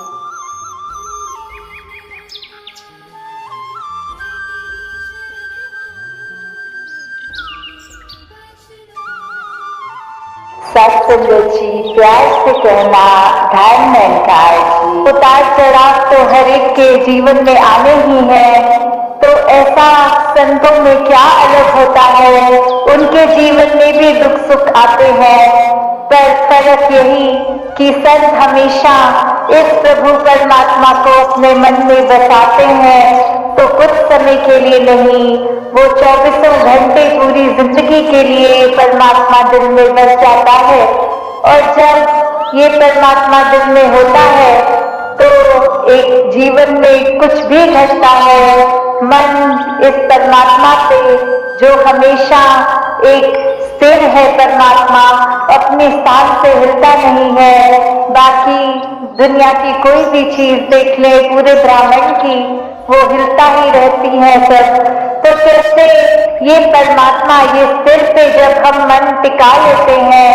सत्संगत जी, प्यार से कहना, धन निरंकार जी। उतार चढ़ाव तो हर एक के जीवन में आने ही है, तो ऐसा संतों में क्या अलग होता है, उनके जीवन में भी दुख सुख आते हैं। पर फर्क यही कि संत हमेशा इस प्रभु परमात्मा को अपने मन में बसाते हैं, तो कुछ समय के लिए नहीं, वो 24 घंटे पूरी जिंदगी के लिए परमात्मा दिल में बस जाता है। और जब ये परमात्मा दिल में होता है तो एक जीवन में कुछ भी घटता है, मन इस परमात्मा से जो हमेशा एक स्थिर है, परमात्मा अपने स्थान से हिलता नहीं है। बाकी दुनिया की कोई भी चीज देख ले, पूरे ब्रह्मांड की, वो हिलता ही रहती है सब। तो कैसे ये परमात्मा, ये स्थिर पे जब हम मन टिका लेते हैं,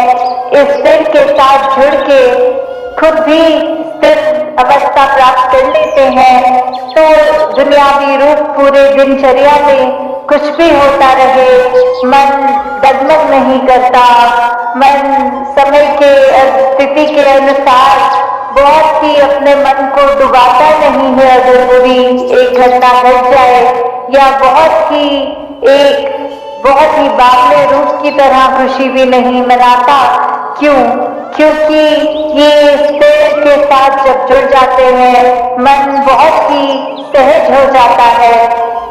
इस स्थिर के साथ जुड़ के खुद भी स्थिर अवस्था प्राप्त कर लेते हैं, तो दुनियावी रूप पूरे दिनचर्या में कुछ भी होता रहे, मन डगमग नहीं करता। मन समय के स्थिति के अनुसार बहुत ही अपने मन को डुबाता नहीं है। अगर बुरी एक घटना घट जाए या बहुत ही बावले रूप की तरह खुशी भी नहीं मनाता। क्यों? क्योंकि ये स्थिर के साथ जब जुड़ जाते हैं, मन बहुत ही सहज हो जाता है।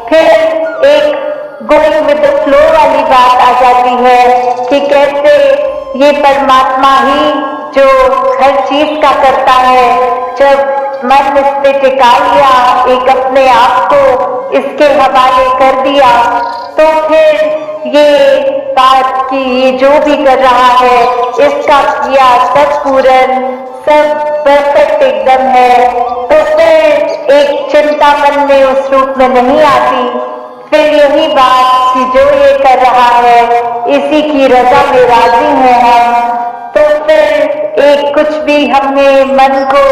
फिर एक गोइंग विद द फ्लो वाली बात आ जाती है कि कैसे ये परमात्मा ही जो हर चीज का करता है। जब मन इस पे टिका लिया, एक अपने आप को इसके हवाले कर दिया, तो फिर ये बात कि ये जो भी कर रहा है, इसका किया सब पूर्ण, सब परफेक्ट एकदम है, तो फिर एक चिंता मन में उस रूप में नहीं आती। फिर यही बात कि जो ये कर रहा है, इसी की रजा में राजी हैं हम, तो फिर एक कुछ भी हमें मन को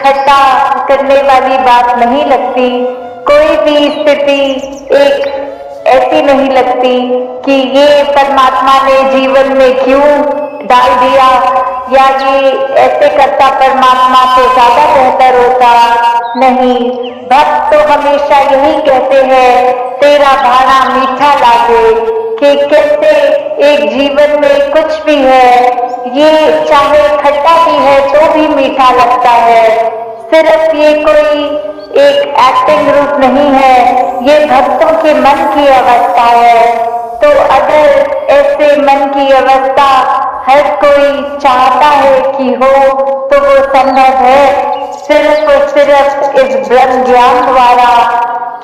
खट्टा करने वाली बात नहीं लगती। कोई भी स्थिति एक ऐसी नहीं लगती कि ये परमात्मा ने जीवन में क्यों डाल दिया, या ये ऐसे करता परमात्मा तो ज्यादा बेहतर होता। नहीं, भक्त तो हमेशा यही कहते हैं, तेरा भाना मीठा लागे, कि कैसे एक जीवन में कुछ भी है, ये चाहे खट्टा भी है तो भी मीठा लगता है। सिर्फ ये कोई एक एक्टिंग रूप नहीं है, ये भक्तों के मन की अवस्था है। तो अगर ऐसे मन की अवस्था हर कोई चाहता है कि हो, तो वो संभव है सिर्फ और सिर्फ इस ब्रह्म ज्ञान द्वारा।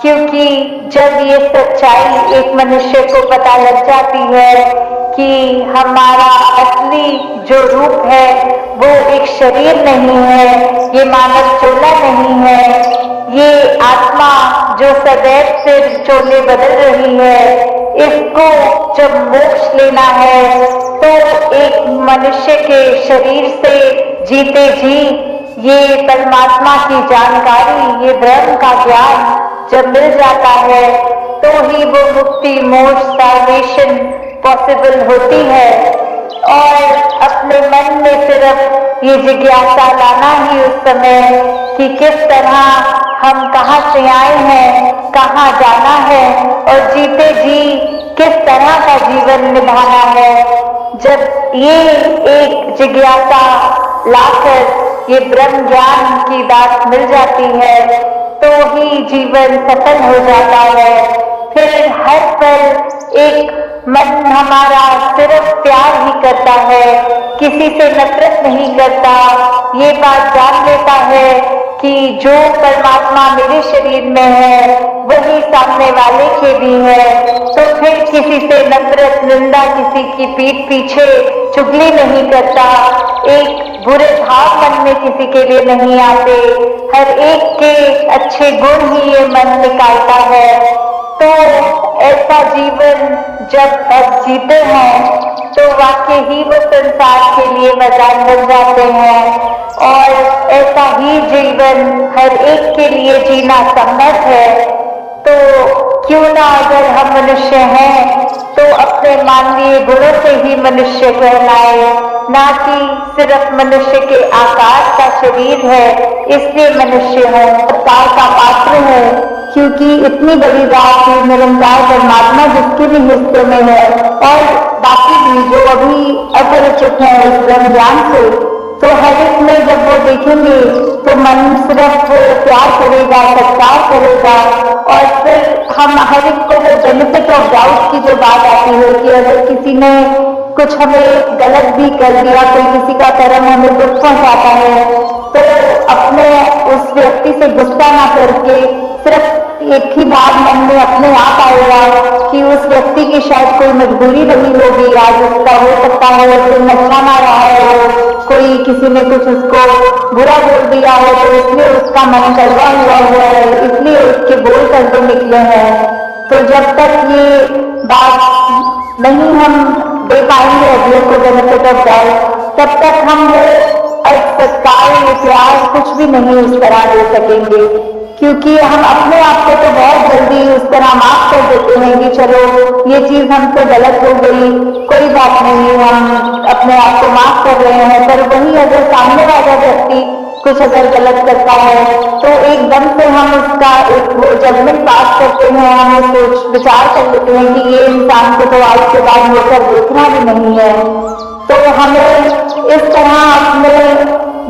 क्योंकि जब ये सच्चाई एक मनुष्य को पता लग जाती है कि हमारा असली जो रूप है वो एक शरीर नहीं है, ये मानव चोला नहीं है, ये आत्मा जो सदैव सिर चोले बदल रही है, इसको जब मोक्ष लेना है तो एक मनुष्य के शरीर से जीते जी ये परमात्मा की जानकारी, ये ब्रह्म का ज्ञान जब मिल जाता है, तो ही वो मुक्ति, मोक्ष, साल्वेशन पॉसिबल होती है। और अपने मन में सिर्फ ये जिज्ञासा लाना ही उस समय कि किस तरह हम कहाँ से आए हैं, कहाँ जाना है, और जीते जी किस तरह का जीवन निभाना है। जब ये एक जिज्ञासा लाकर ये ब्रह्म ज्ञान की बात मिल जाती है, तो ही जीवन सफल हो जाता है। फिर हर पल एक मन हमारा सिर्फ प्यार ही करता है, किसी से नफरत नहीं करता। ये बात जान लेता है कि जो परमात्मा मेरे शरीर में है वही सामने वाले के भी है, तो फिर किसी से नफरत, निंदा, किसी की पीठ पीछे चुगली नहीं करता। एक बुरे भाव मन में किसी के लिए नहीं आते, हर एक के अच्छे गुण ही ये मन निकालता है। तो ऐसा जीवन जब अब जीते हैं तो वाकई ही वो संसार के लिए वरदान बन जाते हैं, और ऐसा ही जीवन हर एक के लिए जीना संभव है। तो क्यों ना, अगर हम मनुष्य हैं तो अपने मानवीय गुणों से ही मनुष्य कहलाए, ना कि सिर्फ मनुष्य के आकार का शरीर है इसलिए मनुष्य है, सत्कार का पात्र है, क्योंकि इतनी बड़ी बात है निरंकार परमात्मा जिसके भी हिस्से में है, और बाकी भी जो अभी अपरिचित है इस ब्रह्म ज्ञान से, तो हर एक में जब वो देखेंगे तो मन सिर्फ प्यार करेगा, सत्कार करेगा। और फिर हम हर एक को बेनिफिट ऑफ डाउट की जो बात आती है कि अगर किसी ने कुछ हमें गलत भी कर दिया, कोई किसी का कर्म हमें दुख पहुंचाता है, तो अपने उस व्यक्ति से गुस्सा ना करके सिर्फ एक ही बात मन में अपने आप आएगा कि उस व्यक्ति की शायद कोई मजबूरी रही होगी, आज उसका हो सकता है कोई अच्छा ना रहा हो, कोई किसी ने कुछ उसको बुरा बोल दिया हो तो इसलिए उसका मन कड़वा हुआ है, इसलिए उसके बोल करके निकले हैं। तो जब तक ये बात नहीं हम दे पाएंगे अगले को बेनिफिट ऑफ डाउट, तब तक हम सत्कार, प्यार कुछ भी नहीं उस तरह दे सकेंगे, क्योंकि हम अपने आप को तो बहुत जल्दी उस तरह माफ कर देते हैं कि चलो ये चीज हमसे गलत हो गई, कोई बात नहीं, हम अपने आप को माफ कर रहे हैं। पर वही अगर सामने वाला व्यक्ति कुछ अगर गलत करता है तो एकदम से हम उसका एक जजमेंट पास करते हैं, हम सोच विचार कर लेते हैं कि ये इंसान को तो आज के बाद होकर देखना भी नहीं है। तो हमें इस तरह अपने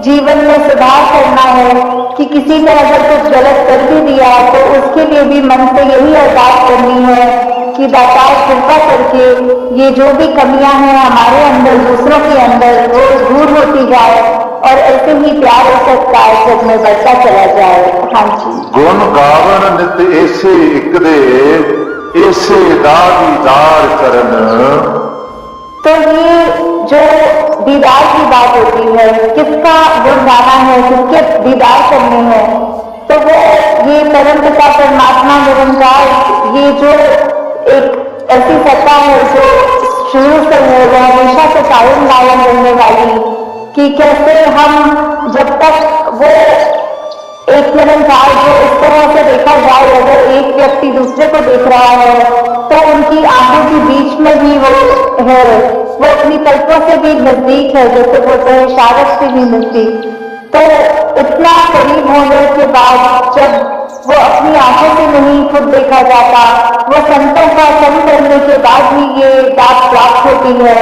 जीवन में सुधार करना है कि किसी ने अगर कुछ गलत कर भी दिया तो उसके लिए भी मन से यही अरदास करनी है कि दातार कृपा करके ये जो भी कमियां हैं हमारे अंदर, दूसरों के अंदर, वो दूर होती जाए और ऐसे ही प्यार और सत्कार जग में बढ़ता चला जाए। हाँ जी। गुण गावन नित ऐसे एक दे ऐसे दीदार करन। तो ये जो दीदार की बात होती है, किसका गुण गाना है, किसके दीदार करने हैं, तो वो ये परम पिता परमात्मा निरंकार, ये जो एक ऐसी सत्ता है जो शुरू से है, वो हमेशा से कायम दायम रहने वाली, कि कैसे हम जब तक वो एक निरंकार जो इस तरह से देखा जाए, अगर एक व्यक्ति दूसरे को देख रहा है तो उनकी आंखों के बीच में भी वो है, वो अपनी कल्पों से भी नजदीक है, जैसे बोलते हैं शारद से भी नजदीक। तो इतना करीब होने के बाद जब वो अपनी आंखों से नहीं खुद देखा जाता, वो संतों का संग करने के बाद ही ये बात प्राप्त होती है,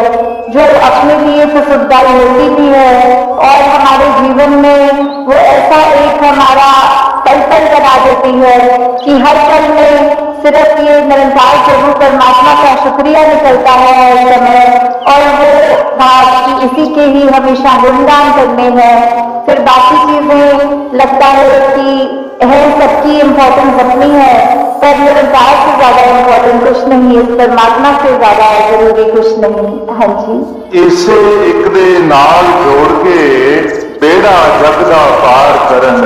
जो अपने लिए तो सुखदायी होती भी है और हमारे जीवन में वो ऐसा एक हमारा पल पल बना देती है कि हर पल में सिर्फ ये निरंकार प्रभु परमात्मा का शुक्रिया निकलता है हर समय, और वो बात कि इसी के ही हमेशा गुणगान करने हैं। फिर बाकी चीजें लगता है कि है सबकी इम्पोर्टेंस अपनी है, पर निरंकार से ज्यादा इम्पोर्टेंट कुछ नहीं, इस परमात्मा से ज्यादा जरूरी कुछ नहीं। हाँ जी। इसे एक दे नाल जोड़ के बेड़ा जग दा पार करन।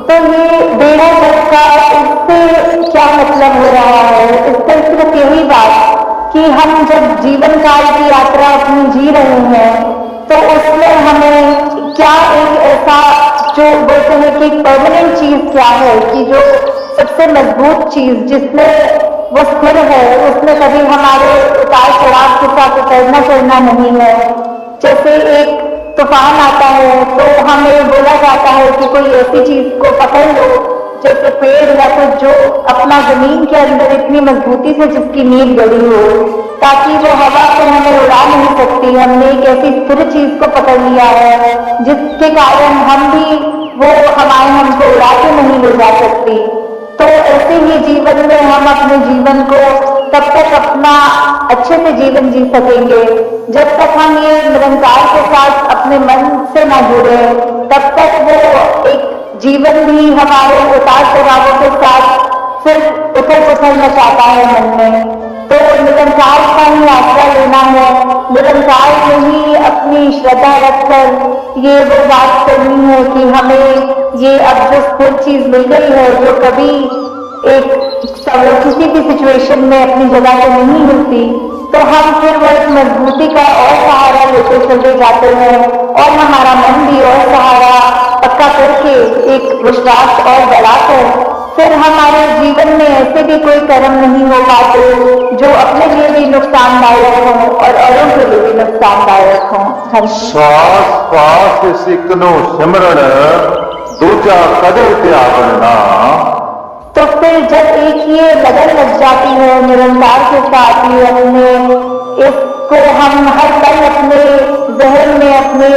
तो ये बेड़ा जग का इससे क्या मतलब हो रहा है? इससे सिर्फ यही बात कि हम जब जीवन काल की यात्रा अपनी जी रहे हैं तो उसमें हमें क्या एक ऐसा जो बोलते हैं कि परमानेंट चीज क्या है, कि जो सबसे मजबूत चीज जिसमें वो स्थिर है, उसमें कभी हमारे उतार चढ़ाव के साथ उतरना चढ़ना नहीं है। जैसे एक तूफान आता है तो हमें बोला जाता है कि कोई ऐसी चीज को पकड़ लो, जैसे पेड़ या कुछ जो अपना जमीन के अंदर इतनी मजबूती से जिसकी नींव गड़ी हो, ताकि वो हवा से हमें उड़ा नहीं सकती। हमने एक ऐसी स्थिर चीज को पकड़ लिया है जिसके कारण हम भी वो हवाएं हमको उड़ा के नहीं ले जा सकती। तो ऐसे ही जीवन में हम अपने जीवन को तब तक अपना अच्छे से जीवन जी सकेंगे जब तक हम ये निरंकार के साथ अपने मन से ना जुड़े, तब तक वो एक जीवन भी हमारे उतार चढ़ावों के साथ सिर्फ उथल पुथल मचाता है मन में। तो निरंकार का ही आश्रय लेना है, निरंकार में ही अपनी श्रद्धा रखकर ये वो बात करनी है कि हमें ये अब जो कोई चीज मिल गई है जो कभी एक किसी भी सिचुएशन में अपनी जगह पे नहीं मिलती, तो हम फिर वो एक मजबूती का और सहारा लेते चले जाते हैं और हमारा मन भी और सहारा पक्का करके एक विश्वास और बढ़ाकर फिर हमारे जीवन में ऐसे भी कोई कर्म नहीं हो पाते जो अपने लिए भी नुकसानदायक हो और औरों के लिए भी नुकसानदायक हो। श्वास पास सिकनो सिमरण दूजा कदर त्यागना। तो फिर जब एक ये लगन लग जाती है निरंकार के साथ ही अपने इसको हम हर पल अपने जहन में अपने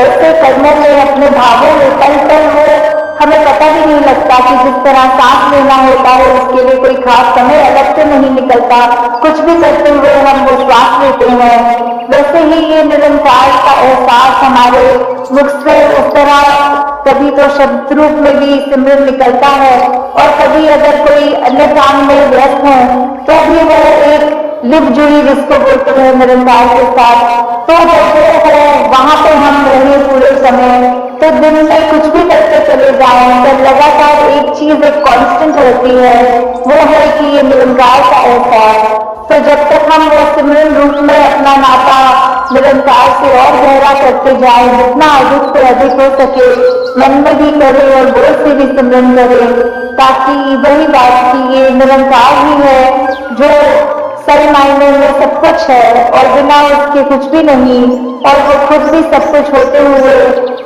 ऐसे कर्मों में अपने भावों में पल पल वो हमें पता भी नहीं लगता कि जिस तरह सांस लेना होता है उसके लिए कोई खास समय अलग से नहीं निकलता, कुछ भी करते हुए हम वो श्वास लेते हैं, वैसे ही ये निरंकार का एहसास हमारे मुख से उस तरह कभी तो शब्द रूप में भी सिमरन निकलता है और कभी अगर कोई अन्य काम में व्यस्त है तो भी वो एक लिप जुड़ी जिसको बोलते हैं निरंकार के साथ, तो जब वो वहां पे हम रहे पूरे समय तो दिन में कुछ भी करते चले जाएं तो लगातार एक चीज एक कांस्टेंट रहती है, वो है कि ये निरंकार का एहसास। तो जब तक हम वो सिमरन रूप में अपना नाता निरंकार से और गहरा करते जाएं, जितना अधिक से अधिक हो सके मन में भी करें और बोल से भी सिमरन करें, ताकि वही बात की ये निरंकार ही है जो सही मायने में सब कुछ है और बिना उसके कुछ भी नहीं, और वो खुद भी सब कुछ होते हुए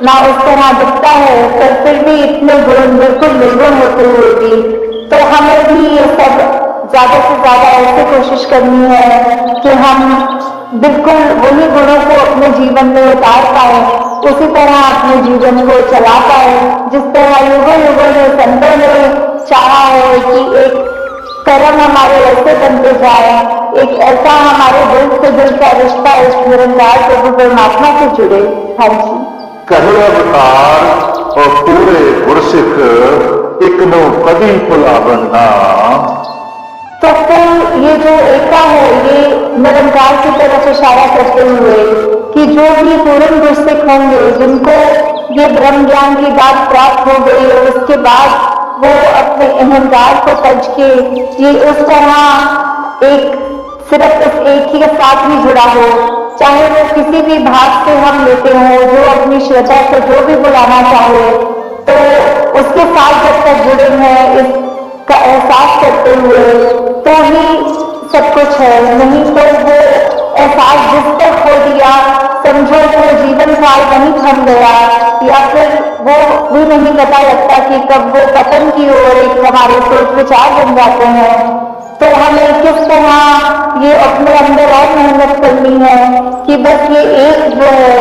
ना उस तरह दिखता है पर फिर भी इतने गुण बिल्कुल निर्गुण होते हुए भी। तो हमें भी ये सब ज्यादा से ज्यादा ऐसे कोशिश करनी है कि हम बिल्कुल वही गुणों को अपने जीवन में उतार पाए, उसी तरह अपने जीवन को चला पाए जिस तरह युगों युगों में संतों ने चाहा है कि एक कर्म हमारे ऐसे बनते जाए, एक ऐसा हमारे दिल से दिल का रिश्ता इस निरंकार प्रभु परमात्मा से जुड़े। हाँ जी, कहे अवतार और पूरे गुरसिख इकनो कदी भुलावन ना। तो फिर ये जो एका है ये निरंकार की तरफ इशारा करते हुए कि जो भी पूर्ण गुरसिख होंगे जिनको ये ब्रह्म ज्ञान की बात प्राप्त हो गई और उसके बाद वो अपने अहंकार को तज के ये उस तरह एक सिर्फ इस एक ही के साथ ही जुड़ा हो, चाहे वो किसी भी भाव से हम लेते हो, जो अपनी श्रद्धा से जो भी बुलाना चाहे, तो उसके साथ जब तक जुड़े हैं इसका एहसास करते हुए तो ही सब कुछ है, नहीं तो वो एहसास जिस तक खो दिया समझो वो जीवन काल वहीं थम गया, या फिर वो भी नहीं पता लगता कि कब वो पतन की ओर एक हमारे सोच विचार बन जाते हैं। तो हमें किस तरह ये अपने अंदर और मेहनत करनी है कि बस ये एक जो है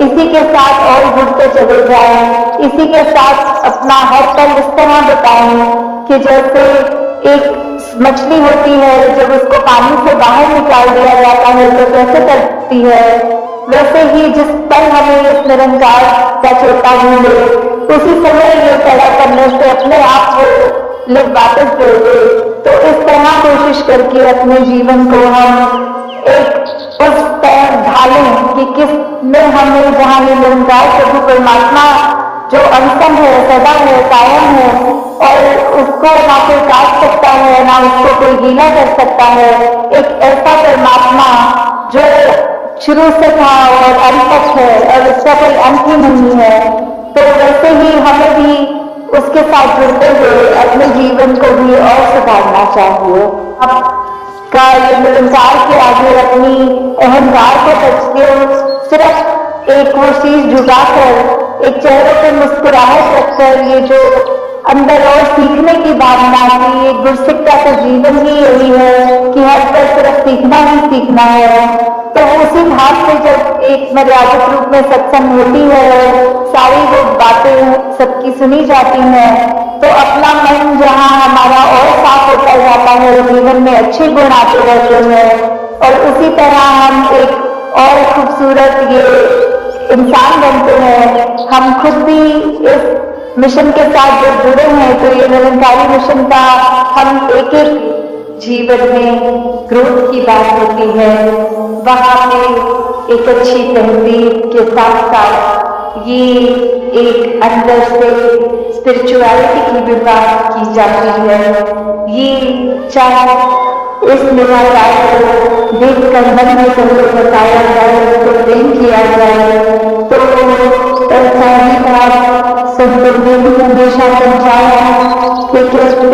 इसी के साथ और जुड़ते चले जाए, इसी के साथ अपना हर पल इस तरह बताएं कि जैसे एक मछली होती है जब उसको पानी से बाहर निकाल दिया जाता है तो कैसे करती है, वैसे ही जिस पल हमें इस निरंकार का चेता मिले उसी समय ये पैदा करने से अपने आप को लोग वापस जोड़ दे। तो इस तरह कोशिश करके अपने जीवन को हम एक उस तरह ढालें कि किस में हमें जहाँ ये निरंकार प्रभु परमात्मा जो अंतम है, सदा है, कायम है और उसको ना कोई काट सकता है ना उसको कोई गीला कर सकता है, एक ऐसा परमात्मा जो शुरू से था और अंत तक है और उसका कोई अंत ही नहीं है। तो वैसे ही हमें भी उसके साथ जुड़ते हुए अपने जीवन को भी और सुधारना चाहिए। आपका ये निरंकार के आगे अपनी अहंकार को तजके सिर्फ एक वो चीज जुटाकर एक चेहरे पे मुस्कुराहट रखकर ये जो अंदर और सीखने की भावना की ये गुरसिख का तो जीवन ही यही है कि हर पल सिर्फ सीखना ही सीखना है। तो उसी भाव से जब एक मर्यादित रूप में सत्संग होती है, सारी वो बातें सबकी सुनी जाती हैं, तो अपना मन जहाँ हमारा और साफ होता जाता है, जीवन में अच्छे गुण आते रहते हैं और उसी तरह हम एक और खूबसूरत ये इंसान बनते हैं। हम खुद भी इस मिशन के साथ जब जुड़े हैं तो ये निरंकारी मिशन का हम एक एक जीवन में ग्रोथ की बात होती है। वहाँ पे एक अच्छी तहजीब के साथ साथ ये एक अंदर से स्पिरिचुअलिटी की भी बात की जाती है। ये चाहे इस निराकार को देखकर मन में सबको बताया जाए, उसको प्रेम किया जाए, तो ऐसा ही बात संतों ने भी हमेशा समझाया कि कैसे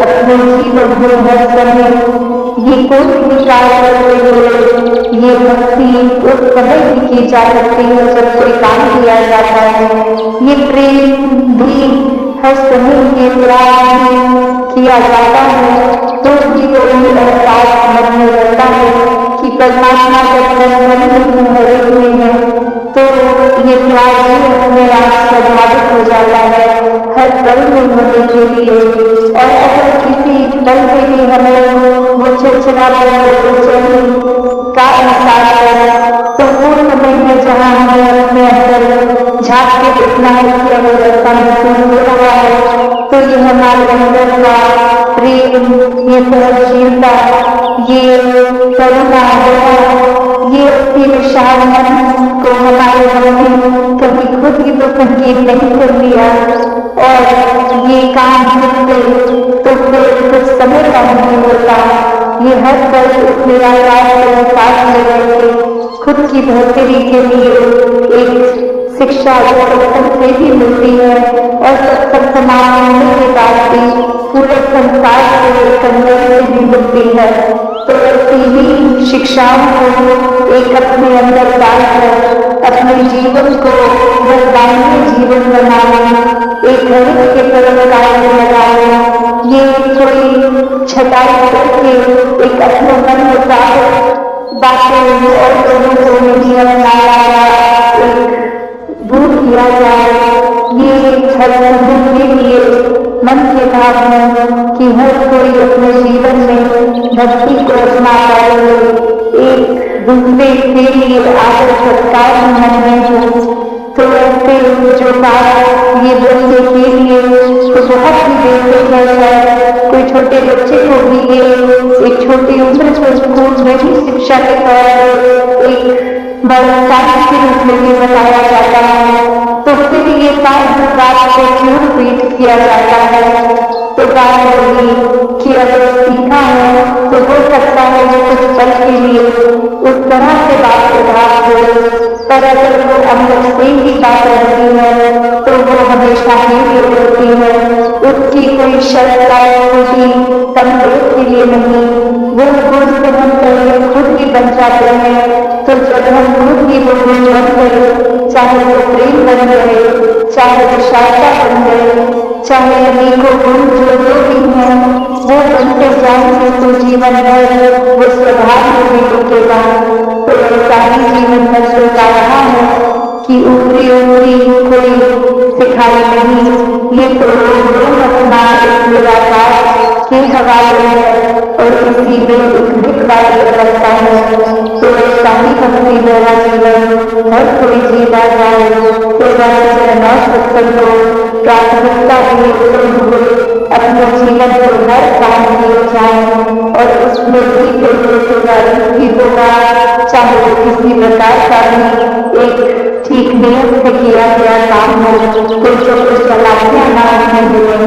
अपने जीवन में हर समय ये कोई भी कार्य करते हुए ये भक्ति उस समय भी की जा सकती है जब कोई काम किया जाता है। ये प्रेम भी हर समय ये प्यार किया जाता है तो भी कोई एहसास मन में रहता है कि परमात्मा जब मन में हरे हुए हैं तो ये प्यार भी अपने आप स्वाभाविक हो जाता है हर पल में होने के लिए। और अगर किसी पल में भी हमें वो चिड़चिड़ापन का एहसास है तो वो समय है जहाँ हमें अपने अंदर झाँक के देखना है कि अगर ऐसा महसूस हो रहा है तो ये हमारे अंदर का प्रेम, ये सहनशीलता, ये करुणा, ये उसकी विशाल मन को हमारे मन में कभी खुद ही तो संकेत नहीं कर लिया और ये काम करते तो फिर कुछ समय का नहीं होता। ये हर पल उस निराकार के साथ में रहते खुद की बेहतरी के लिए एक शिक्षा जो सत्संग से भी मिलती है और सत्संग समाप्त होने के बाद भी पूरे संसार के संदेश से भी मिलती है। तो ऐसी ही शिक्षाओं को एक अपने अंदर डालकर अपने जीवन को वरदायी जीवन बनाना, एक हरित के तरफ कार्य लगाना, ये कोई छटाई करके एक अपने मन मुताबिक बातें और लोगों को नहीं अपनाया एक दूर किया जाए। ये हर संगठन के लिए मन के भाव है कि हर कोई अपने जीवन में भक्ति को अपना पाए, एक दूसरे के लिए आदर सत्कार मन में हो। तो ऐसे जो बात ये बच्चे के लिए तो बहुत ही बेसिक है। कोई छोटे बच्चे को भी ये एक छोटी उम्र से स्कूल में भी शिक्षा के तौर पर एक बड़ा कार्य के रूप में भी बताया जाता है तो फिर ये बात को क्यों रिपीट किया जाता है। तो बात होगी कि अगर सीखा है तो हो सकता है वो कुछ पल के लिए उस तरह से बात उदास हो, पर अगर वो अंदर से ही बात रहती है तो वो हमेशा ही होती है। उसकी कोई शर्त होगी संदेश के लिए नहीं, वो गुण से हम पहले खुद ही बन जाते हैं। तो जब हम खुद ही वो गुण बन गए, चाहे वो प्रेम बन गए, चाहे विशालता बन गए, चाहे अनेकों गुण जो भी हैं वो बनते जाएंगे तो जीवन भर वो स्वभाव में भी रुकेगा। तो ऐसा ही जीवन भर सोचा रहा है कि ऊपरी ऊपरी कोई सिखाई नहीं, ये तो लोग अपना निराकार के हवाले है और इसी में दिखवाई करता है। तो ऐसा ही भक्ति मेरा जीवन हर कोई जीना जाए तो सत्संग को प्राथमिकता दिए हुए अपने जीवन को हर काम किए जाए और उसमें भी कोई होगा, चाहे वो किसी प्रकार का भी एक ठीक नियम से किया गया काम हो, कोई कुछ चलाने ना मिले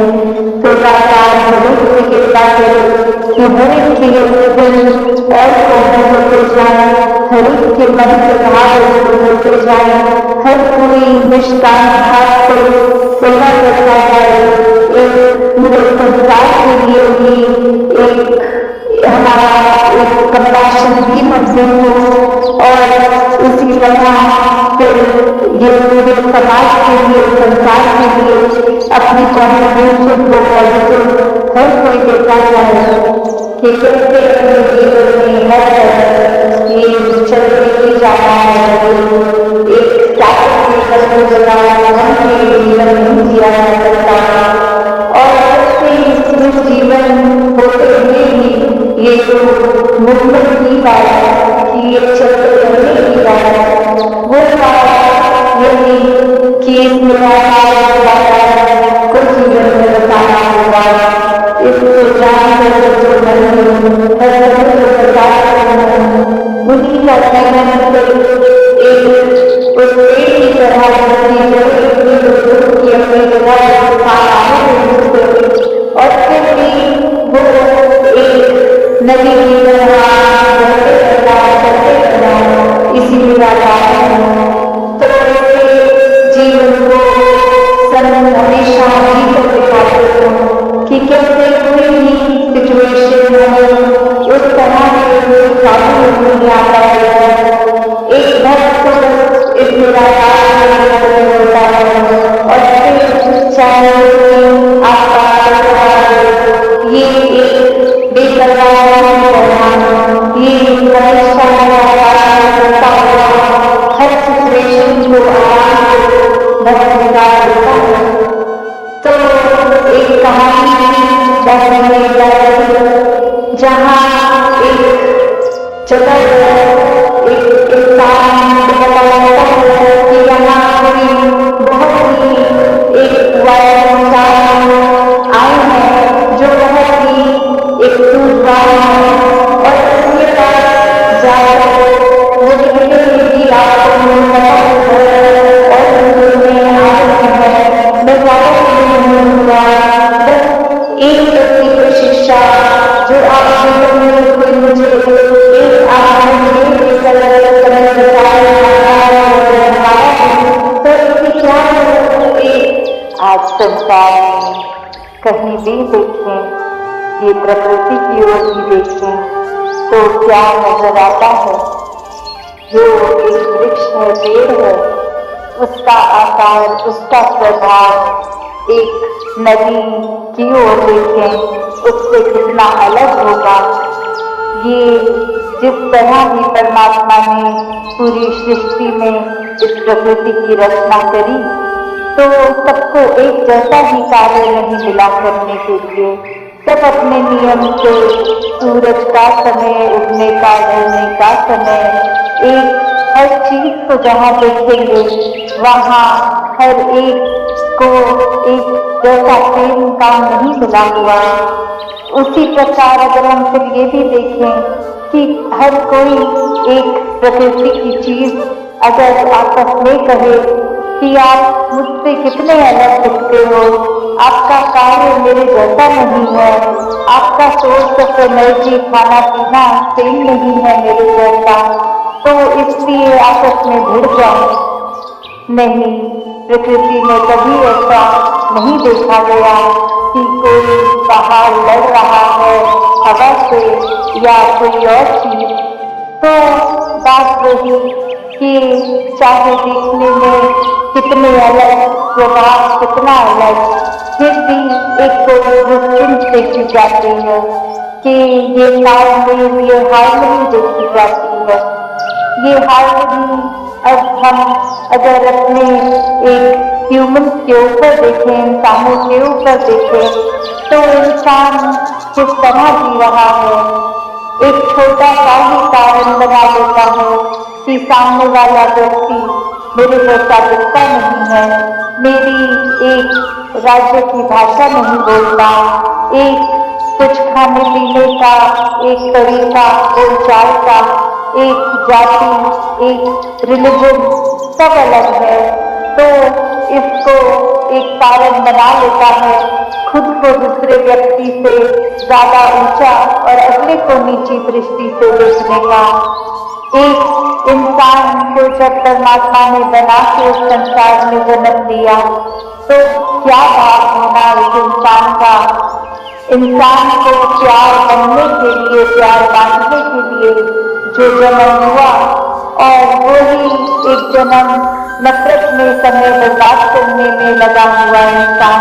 तो सरकार से कृपा करे कि हर एक के और होते जाए, हर एक के मन के भाव होते जाए, हर कोई निष्काम भाव को सेवा करता है। एक पूरे संसार के लिए भी एक हमारा एक कंपैशन भी मजबूत हो और उसी तरह फिर ये पूरे समाज के लिए, संसार के लिए अपनी कॉन्ट्रीब्यूशन को पॉजिटिव हर कोई देता जाए कि कैसे अपने जीवन में हर ये चलते ही जाना है। एक स्टार्टिंग के जगह मन के जीवन नहीं जिया जा सकता जीवन से एक उस पेड़ की तरह की अपनी जगह और फिर भी वो एक नदी की तरह इसी तो जीवन को हमेशा दिखाते हो कि कैसे कोई भी सिचुएशन उस तरह से नहीं आता है। एक भक्त को इस निराकार होता है और फिर चाहे ये एक बेकरार ये हर सिचुएशन को तो एक कहानी जहाँ एक जगह एक इंसान कि यहाँ कोई बहुत ही एक इंसान आए हैं जो बहुत ही एक सूझवान है और उसके पास जाकर वो भी आपको एक व्यक्ति को शिक्षा जो आप जीवन में कोई मुझे एक आज संसार में कहीं भी देखें, ये प्रकृति की ओर भी देखें तो क्या नजर आता है? जो एक वृक्ष है, पेड़ है, उसका आकार, उसका स्वभाव एक नदी की ओर देखें उससे कितना अलग होगा। ये जिस तरह भी परमात्मा ने पूरी सृष्टि में इस प्रकृति की रचना करी तो सबको एक जैसा ही कार्य नहीं मिला करने के लिए। सब अपने नियम से सूरज का समय, उगने का, ढलने का समय, एक हर चीज को जहाँ देखेंगे वहाँ हर एक को एक जैसा प्रेम का नहीं मिला हुआ। उसी प्रकार अगर हम फिर ये भी देखें कि हर कोई एक प्रकृति की चीज अगर आपस में कहे कि आप मुझसे कितने अलग दिखते हो, आपका कार्य मेरे जैसा नहीं है, आपका सोच ऑफ एनर्जी, खाना पीना सेम नहीं है मेरे जैसा, तो इसलिए आपस में भिड़ जाए। नहीं, प्रकृति में कभी ऐसा नहीं देखा गया कि कोई पहाड़ लड़ रहा है हवा से या कोई और चीज। तो बात रही कि चाहे देखने में कितने अलग, स्वभाव कितना अलग, फिर भी एक कोई देखी जाती है कि ये तालमेल, ये हार्मनी देखी जाती है। ये हार्मनी अब हम अगर अपने एक ह्यूमन के ऊपर देखें, इंसानों के ऊपर देखें तो इंसान किस तरह जी रहा है। एक छोटा सा ही कारण बना देता है कि सामने वाला व्यक्ति मेरे जैसा दिखता नहीं है, मेरी एक राज्य की भाषा नहीं बोलता, एक कुछ खाने पीने का एक तरीका, बोलचाल का, एक जाति, एक रिलीजन सब अलग है। तो इसको एक कारण बना लेता है खुद को दूसरे व्यक्ति से ज्यादा ऊंचा और अगले को नीची दृष्टि से देखने का। एक इंसान को जब परमात्मा ने बना के उस संसार में जन्म दिया तो क्या भाव होना एक इंसान का। इंसान को प्यार बनने के लिए, प्यार बांटने के लिए जो जन्म हुआ और वही एक जन्म नफरत में समय बर्बाद करने में लगा हुआ इंसान,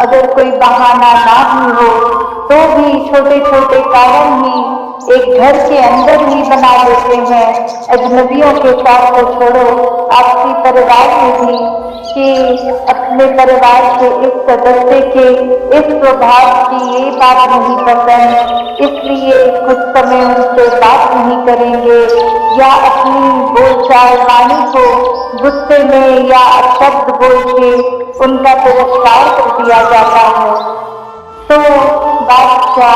अगर कोई बहाना ना भी हो तो भी छोटे छोटे कारण ही एक घर के अंदर ही बना देते हैं। अजनबियों के साथ तो छोड़ो, आपसी परिवार में भी कि अपने परिवार के इस सदस्य के इस स्वभाव की ये बात नहीं पसंद, इसलिए कुछ समय उनसे बात नहीं करेंगे या अपनी बोलचाल वाणी को गुस्से में या अपशब्द बोल के उनका तिरस्कार कर दिया जाता है। तो बात क्या,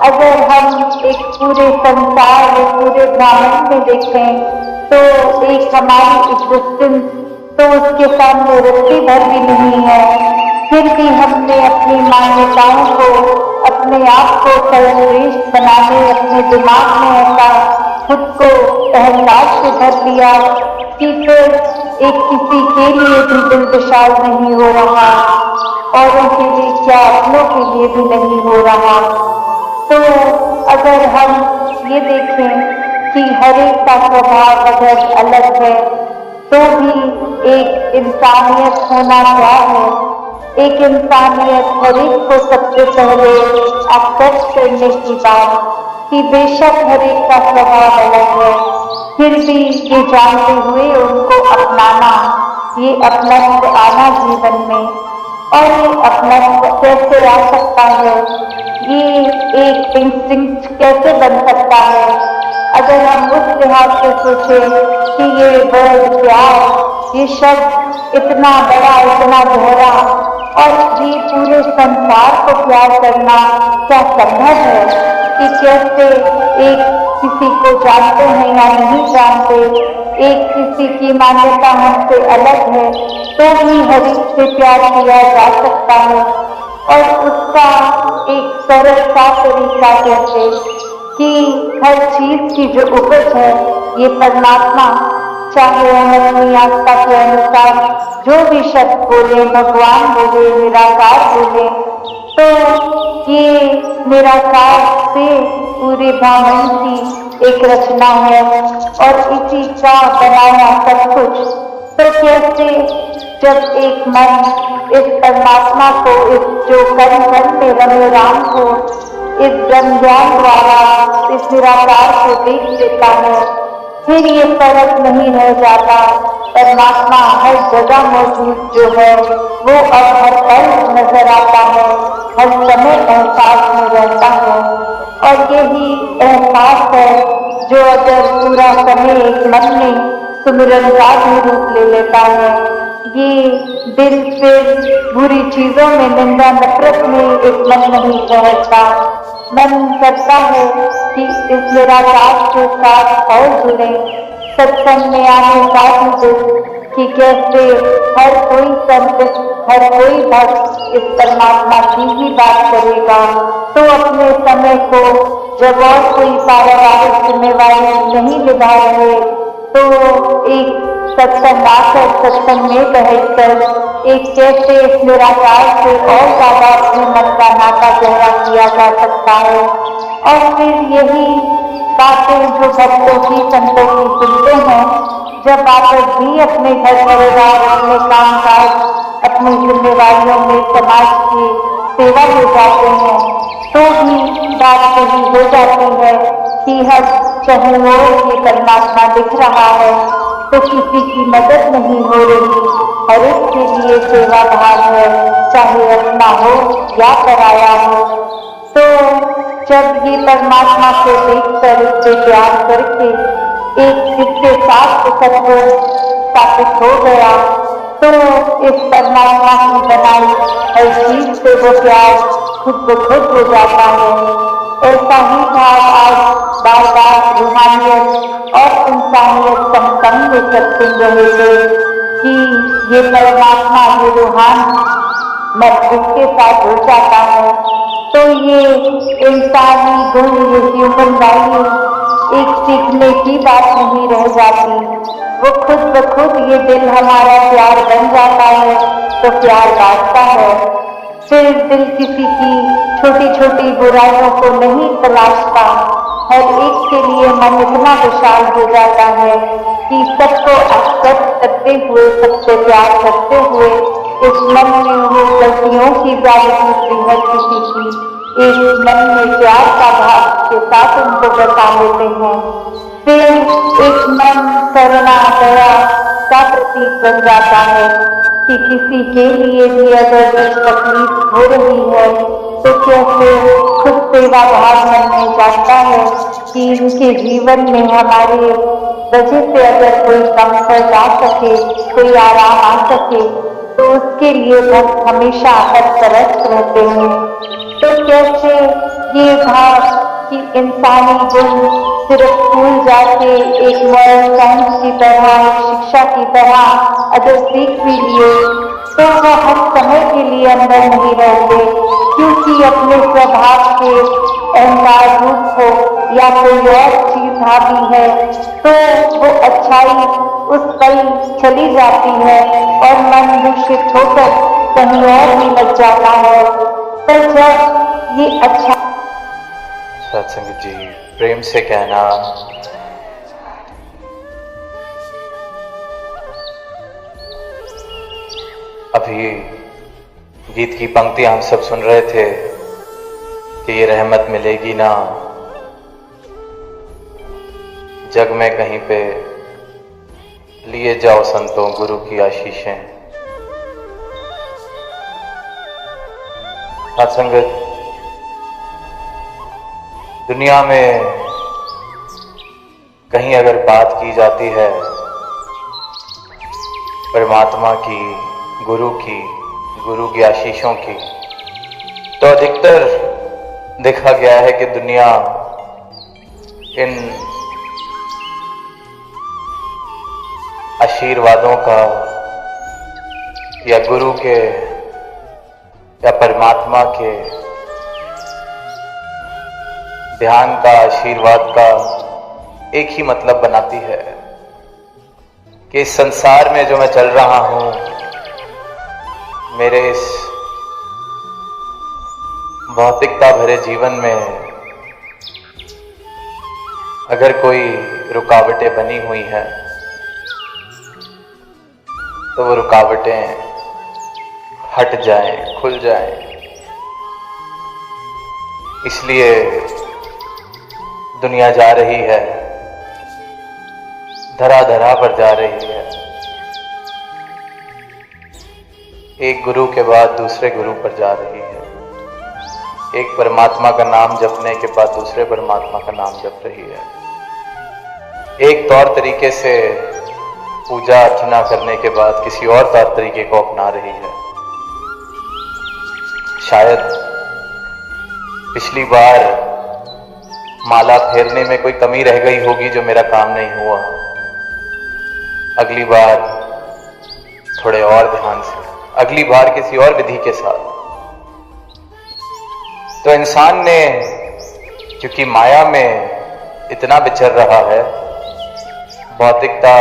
अगर हम एक पूरे संसार में, पूरे ब्रह्मांड में देखें तो एक हमारी एग्जिस्टेंस तो उसके सामने रत्ती भर भी नहीं है। फिर भी हमने अपनी मान्यताओं को, अपने आप को सर्वश्रेष्ठ बनाने, अपने दिमाग में ऐसा खुद को अहंकार से भर लिया कि फिर एक किसी के लिए भी दिल विशाल नहीं हो रहा, औरों के लिए क्या अपनों के लिए भी नहीं हो रहा। तो अगर हम ये देखें कि हर एक का स्वभाव अगर अलग है तो भी एक इंसानियत होना क्या है, एक इंसानियत हर एक को सबसे पहले एक्सेप्ट करने की बात कि बेशक हर एक का स्वभाव अलग है, फिर भी ये जानते हुए उनको अपनाना, ये अपनत्व आना जीवन में। और ये अपनत्व कैसे आ सकता है, ये एक इंस्टिंक्ट कैसे बन सकता है। अगर हम उस लिहाज से सोचें कि ये वर्ड प्यार, ये शब्द इतना बड़ा, इतना गहरा, और ये पूरे संसार को प्यार करना क्या संभव है कि कैसे एक किसी को जानते हैं या नहीं जानते, एक किसी की मान्यता हमसे अलग है तो भी हर एक से प्यार किया जा सकता है। और उसका एक सरल सा तरीका कैसे कि हर चीज की जो उपज है ये परमात्मा, चाहे हम अपनी आस्था के अनुसार जो भी शब्द बोले, भगवान बोले, निराकार बोले, तो ये निराकार से पूरे ब्रह्मांड की एक रचना है और इसी का बनाया सब कुछ। तो कैसे जब एक मन इस परमात्मा को, इस जो कण कण में रमे राम को, इस ब्रह्म ज्ञान द्वारा इस निराकार को देख लेता है, फिर ये फर्क नहीं रह जाता। परमात्मा हर जगह मौजूद जो है वो अब हर पल नजर आता है, हर समय एहसास में रहता है। और यही एहसास है जो अगर पूरा समय एक मन में सुमिरन का भी रूप ले लेता है, ये दिल फिर बुरी चीजों में, निंदा नफरत में एक मन नहीं ठहरता। मन करता है कि इस निराकार के साथ और जुड़े, सत्संग में आने का भी दिल कि कैसे हर कोई संत, हर कोई भक्त इस परमात्मा की ही बात करेगा। तो अपने समय को जब और कोई पारिवारिक जिम्मेवारी नहीं निभा रहे तो एक सत्संग आकर, सत्संग में बैठकर एक कैसे इस निराकार से और ज्यादा अपने मन का नाता गहरा किया जा सकता है। और फिर यही बातें जो भक्तों की, संतों की सुनते हैं, जब आप भी अपने घर परिवार, अपने काम काज, अपनी जिम्मेवारियों में समाज की सेवा में जाते हैं तो भी बात सही हो जाती है कि हर चाहे ये परमात्मा दिख रहा है तो किसी की मदद नहीं हो रही, हर एक के लिए सेवा भाव है, चाहे अपना हो या पराया हो। तो जब ये परमात्मा को देखकर, इससे प्यार करके एक इसके साथ सत्व स्थापित हो गया तो इस परमात्मा की बनाई हर चीज से वो प्यार खुद ब खुद हो जाता है। ऐसा ही भाव आज बार बार रूहानियत और इंसानियत संगम में करते रहे थे कि ये परमात्मा, ये रूहान मत जिसके साथ हो जाता है तो ये इंसानी गुण, ये ह्यूमन वैल्यू एक सीखने की बात नहीं रह जाती, वो खुद ब खुद ये दिल हमारा प्यार बन जाता है तो प्यार बांटता है। फिर दिल किसी की छोटी छोटी बुराइयों को नहीं तलाशता, हर एक के लिए मन इतना विशाल हो जाता है कि सबको एक्सेप्ट करते हुए, सबसे प्यार करते हुए इस मन में वो गलतियों की जागृति है किसी की, एक मन में प्यार का भाव के साथ उनको बता लेते हैं। फिर एक मन करुणा, दया का प्रतीक बन जाता है कि किसी के लिए भी अगर कुछ तकलीफ हो रही है तो कैसे खुद सेवा भाव मन में जाता है कि इनके जीवन में हमारे वजह से अगर कोई कंफर्ट आ सके, कोई आराम आ सके तो उसके लिए भक्त हमेशा तत्परस्त रहते हैं। तो कैसे ये भाव कि इंसानी गुण सिर्फ स्कूल जाके एक मॉरल साइंस की तरह, एक शिक्षा की तरह अगर सीख भी लिए तो वो हर समय के लिए अंदर नहीं रहते, क्योंकि अपने स्वभाव के अहंकार रूप हो या कोई और चीज हावी है तो वो अच्छाई उस पल चली जाती है और मन दूषित होकर कहीं और भी लग जाता है। पर जब ये अच्छा सत्संग जी प्रेम से कहना, अभी गीत की पंक्ति हम सब सुन रहे थे कि ये रहमत मिलेगी ना जग में कहीं पे, लिए जाओ संतों गुरु की आशीषें। सत्संगत, दुनिया में कहीं अगर बात की जाती है परमात्मा की, गुरु की आशीषों की, तो अधिकतर देखा गया है कि दुनिया इन आशीर्वादों का या गुरु के या परमात्मा के ध्यान का, आशीर्वाद का एक ही मतलब बनाती है कि इस संसार में जो मैं चल रहा हूं, मेरे इस भौतिकता भरे जीवन में अगर कोई रुकावटें बनी हुई हैं तो वो रुकावटें हट जाएं, खुल जाएं। इसलिए दुनिया जा रही है, धरा धरा पर जा रही है, एक गुरु के बाद दूसरे गुरु पर जा रही है, एक परमात्मा का नाम जपने के बाद दूसरे परमात्मा का नाम जप रही है, एक तौर तरीके से पूजा अर्चना करने के बाद किसी और तौर तरीके को अपना रही है। शायद पिछली बार माला फेरने में कोई कमी रह गई होगी जो मेरा काम नहीं हुआ, अगली बार थोड़े और ध्यान से, अगली बार किसी और विधि के साथ। तो इंसान ने क्योंकि माया में इतना विचर रहा है, भौतिकता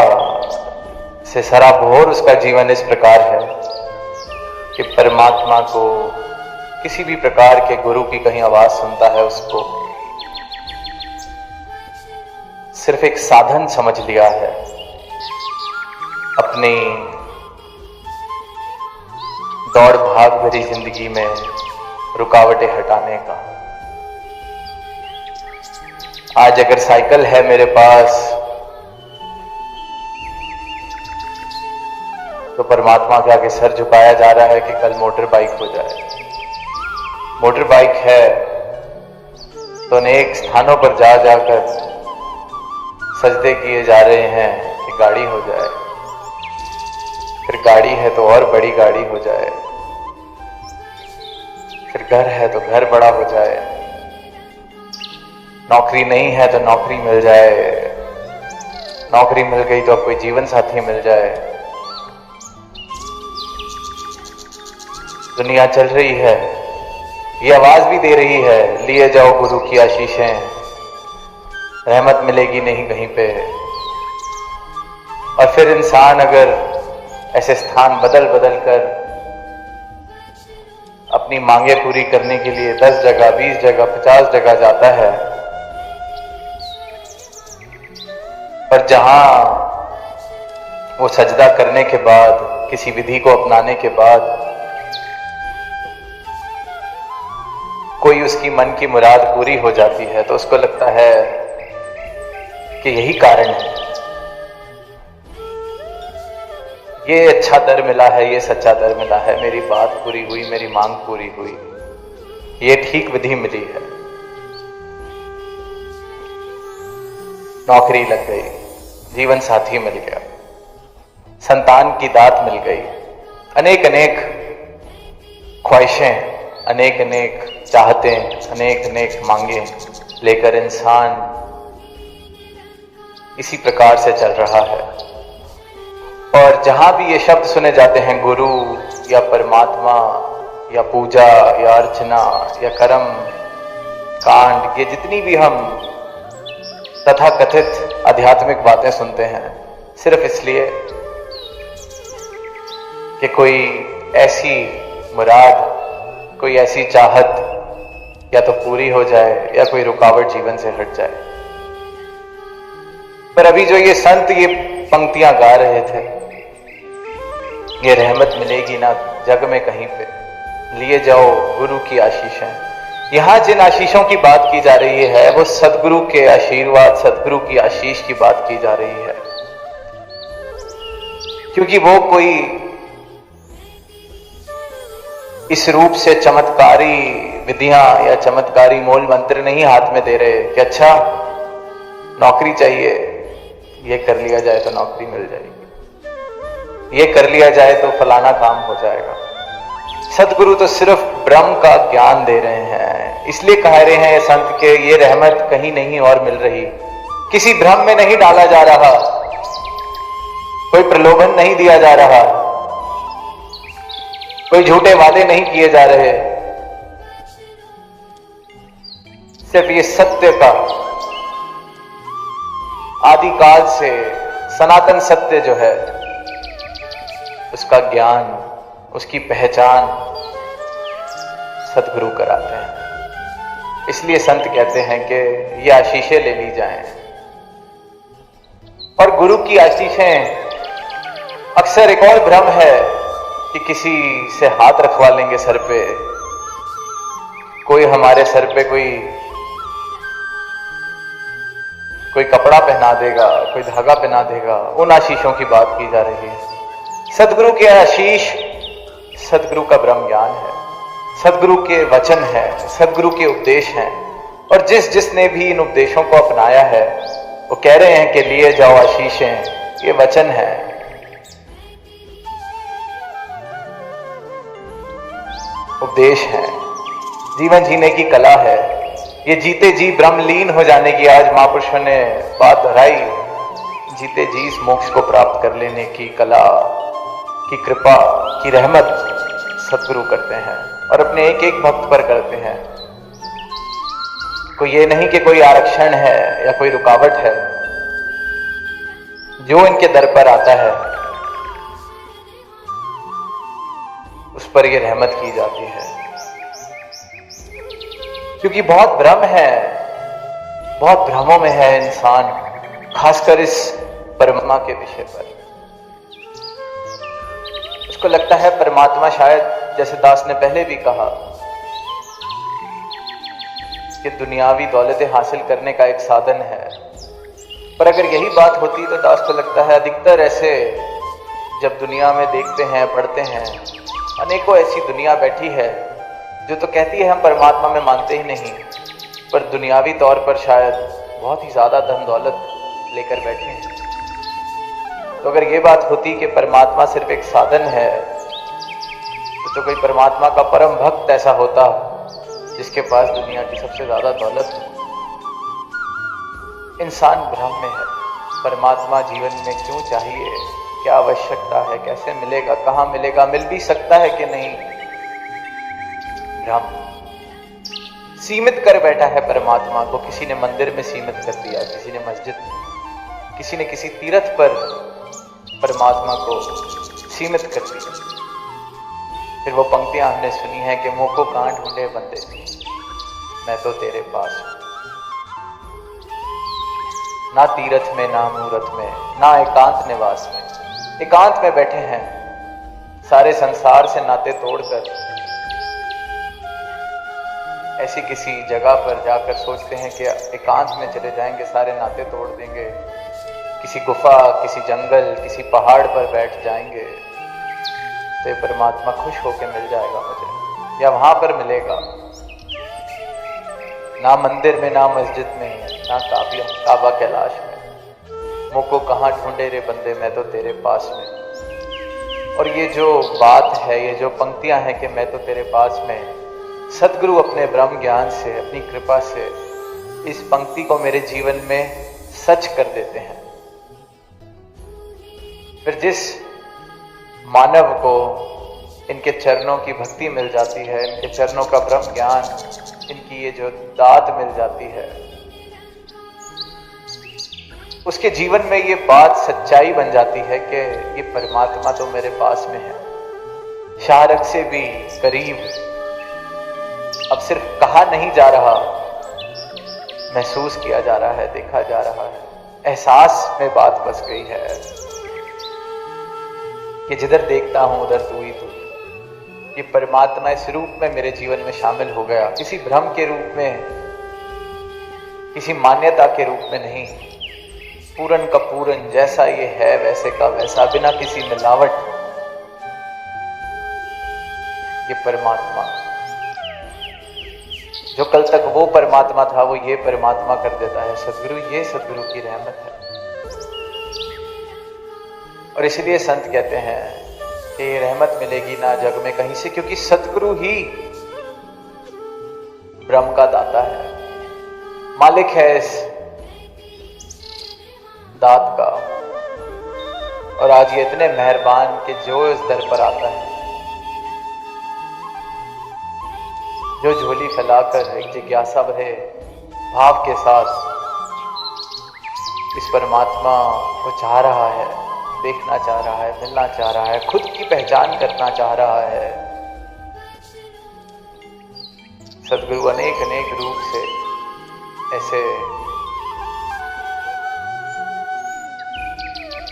से सराबोर उसका जीवन इस प्रकार है कि परमात्मा को, किसी भी प्रकार के गुरु की कहीं आवाज सुनता है उसको सिर्फ एक साधन समझ लिया है अपनी दौड़ भाग भरी जिंदगी में रुकावटें हटाने का। आज अगर साइकिल है मेरे पास तो परमात्मा के आगे सर झुकाया जा रहा है कि कल मोटर बाइक हो जाए। मोटर बाइक है तो अनेक स्थानों पर जा जाकर सजदे किए जा रहे हैं कि गाड़ी हो जाए, फिर गाड़ी है तो और बड़ी गाड़ी हो जाए, फिर घर है तो घर बड़ा हो जाए, नौकरी नहीं है तो नौकरी मिल जाए, नौकरी मिल गई तो अब कोई जीवन साथी मिल जाए। दुनिया चल रही है, ये आवाज भी दे रही है, लिए जाओ गुरु की आशीषें, रहमत मिलेगी नहीं कहीं पे। और फिर इंसान अगर ऐसे स्थान बदल बदल कर अपनी मांगे पूरी करने के लिए 10 जगह, 20 जगह, 50 जगह जाता है, पर जहां वो सजदा करने के बाद, किसी विधि को अपनाने के बाद कोई उसकी मन की मुराद पूरी हो जाती है तो उसको लगता है कि यही कारण है, ये अच्छा दर मिला है, ये सच्चा दर मिला है, मेरी बात पूरी हुई, मेरी मांग पूरी हुई, ये ठीक विधि मिली है, नौकरी लग गई, जीवन साथी मिल गया, संतान की दात मिल गई, अनेक अनेक ख्वाहिशें अनेक अनेक चाहतें, अनेक अनेक मांगे लेकर इंसान इसी प्रकार से चल रहा है। और जहां भी ये शब्द सुने जाते हैं, गुरु या परमात्मा या पूजा या अर्चना या कर्म कांड, ये जितनी भी हम तथाकथित आध्यात्मिक बातें सुनते हैं, सिर्फ इसलिए कि कोई ऐसी मुराद, कोई ऐसी चाहत या तो पूरी हो जाए या कोई रुकावट जीवन से हट जाए। पर अभी जो ये संत ये पंक्तियां गा रहे थे, ये रहमत मिलेगी ना जग में कहीं पे, लिए जाओ गुरु की आशीषें। यहां जिन आशीषों की बात की जा रही है वो सदगुरु के आशीर्वाद, सदगुरु की आशीष की बात की जा रही है। क्योंकि वो कोई इस रूप से चमत्कारी विधियां या चमत्कारी मूल मंत्र नहीं हाथ में दे रहे कि अच्छा नौकरी चाहिए, ये कर लिया जाए तो नौकरी मिल जाएगी, ये कर लिया जाए तो फलाना काम हो जाएगा। सदगुरु तो सिर्फ ब्रह्म का ज्ञान दे रहे हैं। इसलिए कह रहे हैं संत के ये रहमत कहीं नहीं और मिल रही, किसी भ्रम में नहीं डाला जा रहा, कोई प्रलोभन नहीं दिया जा रहा, कोई झूठे वादे नहीं किए जा रहे। सिर्फ ये सत्य का आदिकाल से सनातन सत्य जो है उसका ज्ञान, उसकी पहचान सदगुरु कराते हैं। इसलिए संत कहते हैं कि ये आशीषें ले ली जाएं। और गुरु की आशीषें, अक्सर एक और भ्रम है कि किसी से हाथ रखवा लेंगे सर पे, कोई हमारे सर पे कोई कपड़ा पहना देगा, कोई धागा पहना देगा, उन आशीषों की बात की जा रही है। सदगुरु के आशीष सदगुरु का ब्रह्म ज्ञान है, सदगुरु के वचन है, सदगुरु के उपदेश हैं। और जिसने भी इन उपदेशों को अपनाया है वो कह रहे हैं कि लिए जाओ आशीषें, ये वचन है। उपदेश है, जीवन जीने की कला है। ये जीते जी ब्रह्मलीन हो जाने की आज महापुरुषों ने बात दोहराई। जीते जी इस मोक्ष को प्राप्त कर लेने की कला की कृपा की रहमत सदगुरु करते हैं और अपने एक एक भक्त पर करते हैं। कोई ये नहीं कि कोई आरक्षण है या कोई रुकावट है, जो इनके दर पर आता है उस पर ये रहमत की जाती है। क्योंकि बहुत भ्रम है, बहुत भ्रमों में है इंसान, खासकर इस परमात्मा के विषय पर। उसको लगता है परमात्मा शायद, जैसे दास ने पहले भी कहा, कि दुनियावी दौलतें हासिल करने का एक साधन है। पर अगर यही बात होती तो दास को लगता है अधिकतर ऐसे जब दुनिया में देखते हैं, पढ़ते हैं, अनेकों ऐसी दुनिया बैठी है जो तो कहती है हम परमात्मा में मानते ही नहीं, पर दुनियावी तौर पर शायद बहुत ही ज्यादा धन दौलत लेकर बैठे हैं। तो अगर ये बात होती कि परमात्मा सिर्फ एक साधन है, तो कोई परमात्मा का परम भक्त ऐसा होता जिसके पास दुनिया की सबसे ज्यादा दौलत हो। इंसान भ्रम में है, परमात्मा जीवन में क्यों चाहिए, क्या आवश्यकता है, कैसे मिलेगा, कहां मिलेगा, मिल भी सकता है कि नहीं। भ्रम सीमित कर बैठा है परमात्मा को। किसी ने मंदिर में सीमित कर दिया, किसी ने मस्जिद में, किसी ने किसी तीर्थ पर परमात्मा को सीमित कर दिया। फिर वो पंक्तियां हमने सुनी है कि मुंह को कान ढूंढे बंदे, मैं तो तेरे पास हूं। ना तीर्थ में, ना मूरत में, ना एकांत निवास में। एकांत में बैठे हैं, सारे संसार से नाते तोड़कर ऐसी किसी जगह पर जाकर सोचते हैं कि एकांत में चले जाएंगे, सारे नाते तोड़ देंगे, किसी गुफा, किसी जंगल, किसी पहाड़ पर बैठ जाएंगे तो ये परमात्मा खुश होकर मिल जाएगा मुझे, या वहां पर मिलेगा। ना मंदिर में, ना मस्जिद में, ना काबा कैलाश में। मुझको कहाँ ढूंढे रे बंदे, मैं तो तेरे पास में। और ये जो बात है, ये जो पंक्तियां हैं कि मैं तो तेरे पास में, सदगुरु अपने ब्रह्म ज्ञान से, अपनी कृपा से इस पंक्ति को मेरे जीवन में सच कर देते हैं। फिर जिस मानव को इनके चरणों की भक्ति मिल जाती है, इनके चरणों का ब्रह्म ज्ञान, इनकी ये जो दात मिल जाती है, उसके जीवन में ये बात सच्चाई बन जाती है कि ये परमात्मा तो मेरे पास में है, शाहरग से भी करीब। अब सिर्फ कहा नहीं जा रहा, महसूस किया जा रहा है, देखा जा रहा है, एहसास में बात बस गई है कि जिधर देखता हूं उधर तू ही तू। ये परमात्मा इस रूप में मेरे जीवन में शामिल हो गया, किसी भ्रम के रूप में, किसी मान्यता के रूप में नहीं, पूरन का पूरन, जैसा ये है वैसे का वैसा, बिना किसी मिलावट। ये परमात्मा जो कल तक वो परमात्मा था, वो ये परमात्मा कर देता है सदगुरु। ये सदगुरु की रहमत है। और इसलिए संत कहते हैं कि ये रहमत मिलेगी ना जग में कहीं से, क्योंकि सदगुरु ही ब्रह्म का दाता है, मालिक है इस दात का। और आज ये इतने मेहरबान कि जो इस दर पर आता है, जो झोली फैलाकर एक जिज्ञासा भरे भाव के साथ इस परमात्मा को चाह रहा है, देखना चाह रहा है, मिलना चाह रहा है, खुद की पहचान करना चाह रहा है। सदगुरु अनेक अनेक रूप से ऐसे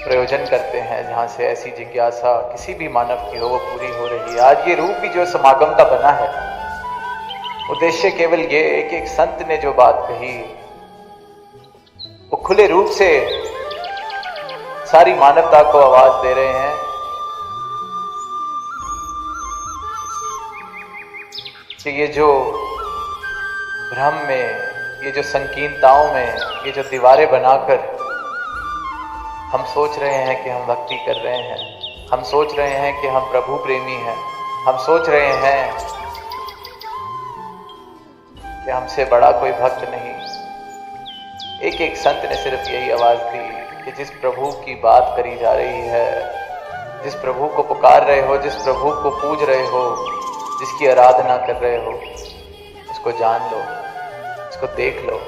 प्रयोजन करते हैं जहां से ऐसी जिज्ञासा किसी भी मानव की हो, वो पूरी हो रही है। आज ये रूप भी जो समागम का बना है, उद्देश्य केवल ये, एक एक संत ने जो बात कही वो खुले रूप से सारी मानवता को आवाज दे रहे हैं कि ये जो भ्रम में, ये जो संकीर्णताओं में, ये जो दीवारें बनाकर हम सोच रहे हैं कि हम भक्ति कर रहे हैं, हम सोच रहे हैं कि हम प्रभु प्रेमी हैं, हम सोच रहे हैं कि हमसे बड़ा कोई भक्त नहीं। एक एक संत ने सिर्फ यही आवाज दी कि जिस प्रभु की बात करी जा रही है, जिस प्रभु को पुकार रहे हो, जिस प्रभु को पूज रहे हो, जिसकी आराधना कर रहे हो, उसको जान लो, उसको देख लो।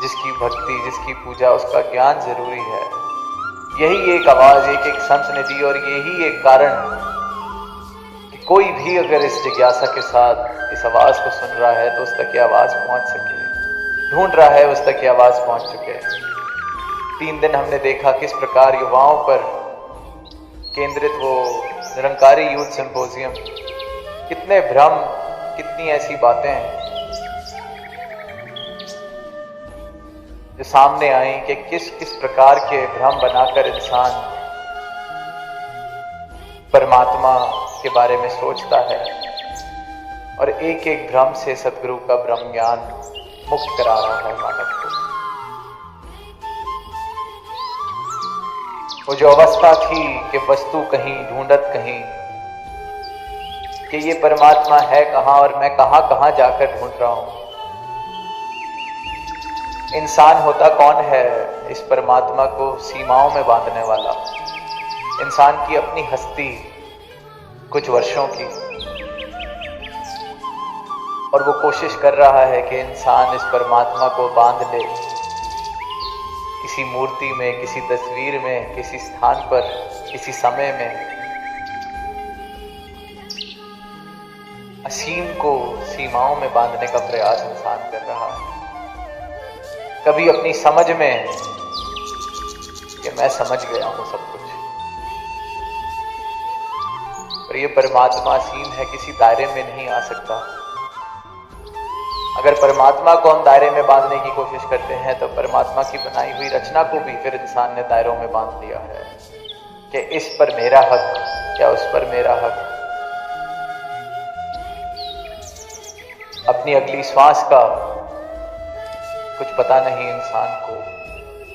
जिसकी भक्ति, जिसकी पूजा, उसका ज्ञान जरूरी है। यही एक आवाज एक एक संत ने दी, और यही एक कारण कि कोई भी अगर इस जिज्ञासा के साथ इस आवाज को सुन रहा है तो उस तक ये आवाज पहुंच सके, ढूंढ रहा है उस तक ये आवाज पहुंच चुके। 3 दिन हमने देखा किस प्रकार युवाओं पर केंद्रित वो निरंकारी यूथ सिंपोजियम, कितने भ्रम, कितनी ऐसी बातें हैं जो सामने आई कि किस किस प्रकार के भ्रम बनाकर इंसान परमात्मा के बारे में सोचता है, और एक एक भ्रम से सदगुरु का ब्रह्म ज्ञान मुक्त करा रहा है मानव को। वो जो अवस्था थी कि वस्तु कहीं, ढूंढत कहीं, कि ये परमात्मा है कहां और मैं कहां कहां जाकर ढूंढ रहा हूं। इंसान होता कौन है इस परमात्मा को सीमाओं में बांधने वाला? इंसान की अपनी हस्ती कुछ वर्षों की, और वो कोशिश कर रहा है कि इंसान इस परमात्मा को बांध ले किसी मूर्ति में, किसी तस्वीर में, किसी स्थान पर, किसी समय में। असीम को सीमाओं में बांधने का प्रयास इंसान कर रहा है, कभी अपनी समझ में कि मैं समझ गया हूं सब कुछ। पर ये परमात्मा असीम है, किसी दायरे में नहीं आ सकता। अगर परमात्मा को हम दायरे में बांधने की कोशिश करते हैं तो परमात्मा की बनाई हुई रचना को भी फिर इंसान ने दायरों में बांध लिया है कि इस पर मेरा हक या उस पर मेरा हक। अपनी अगली श्वास का कुछ पता नहीं इंसान को,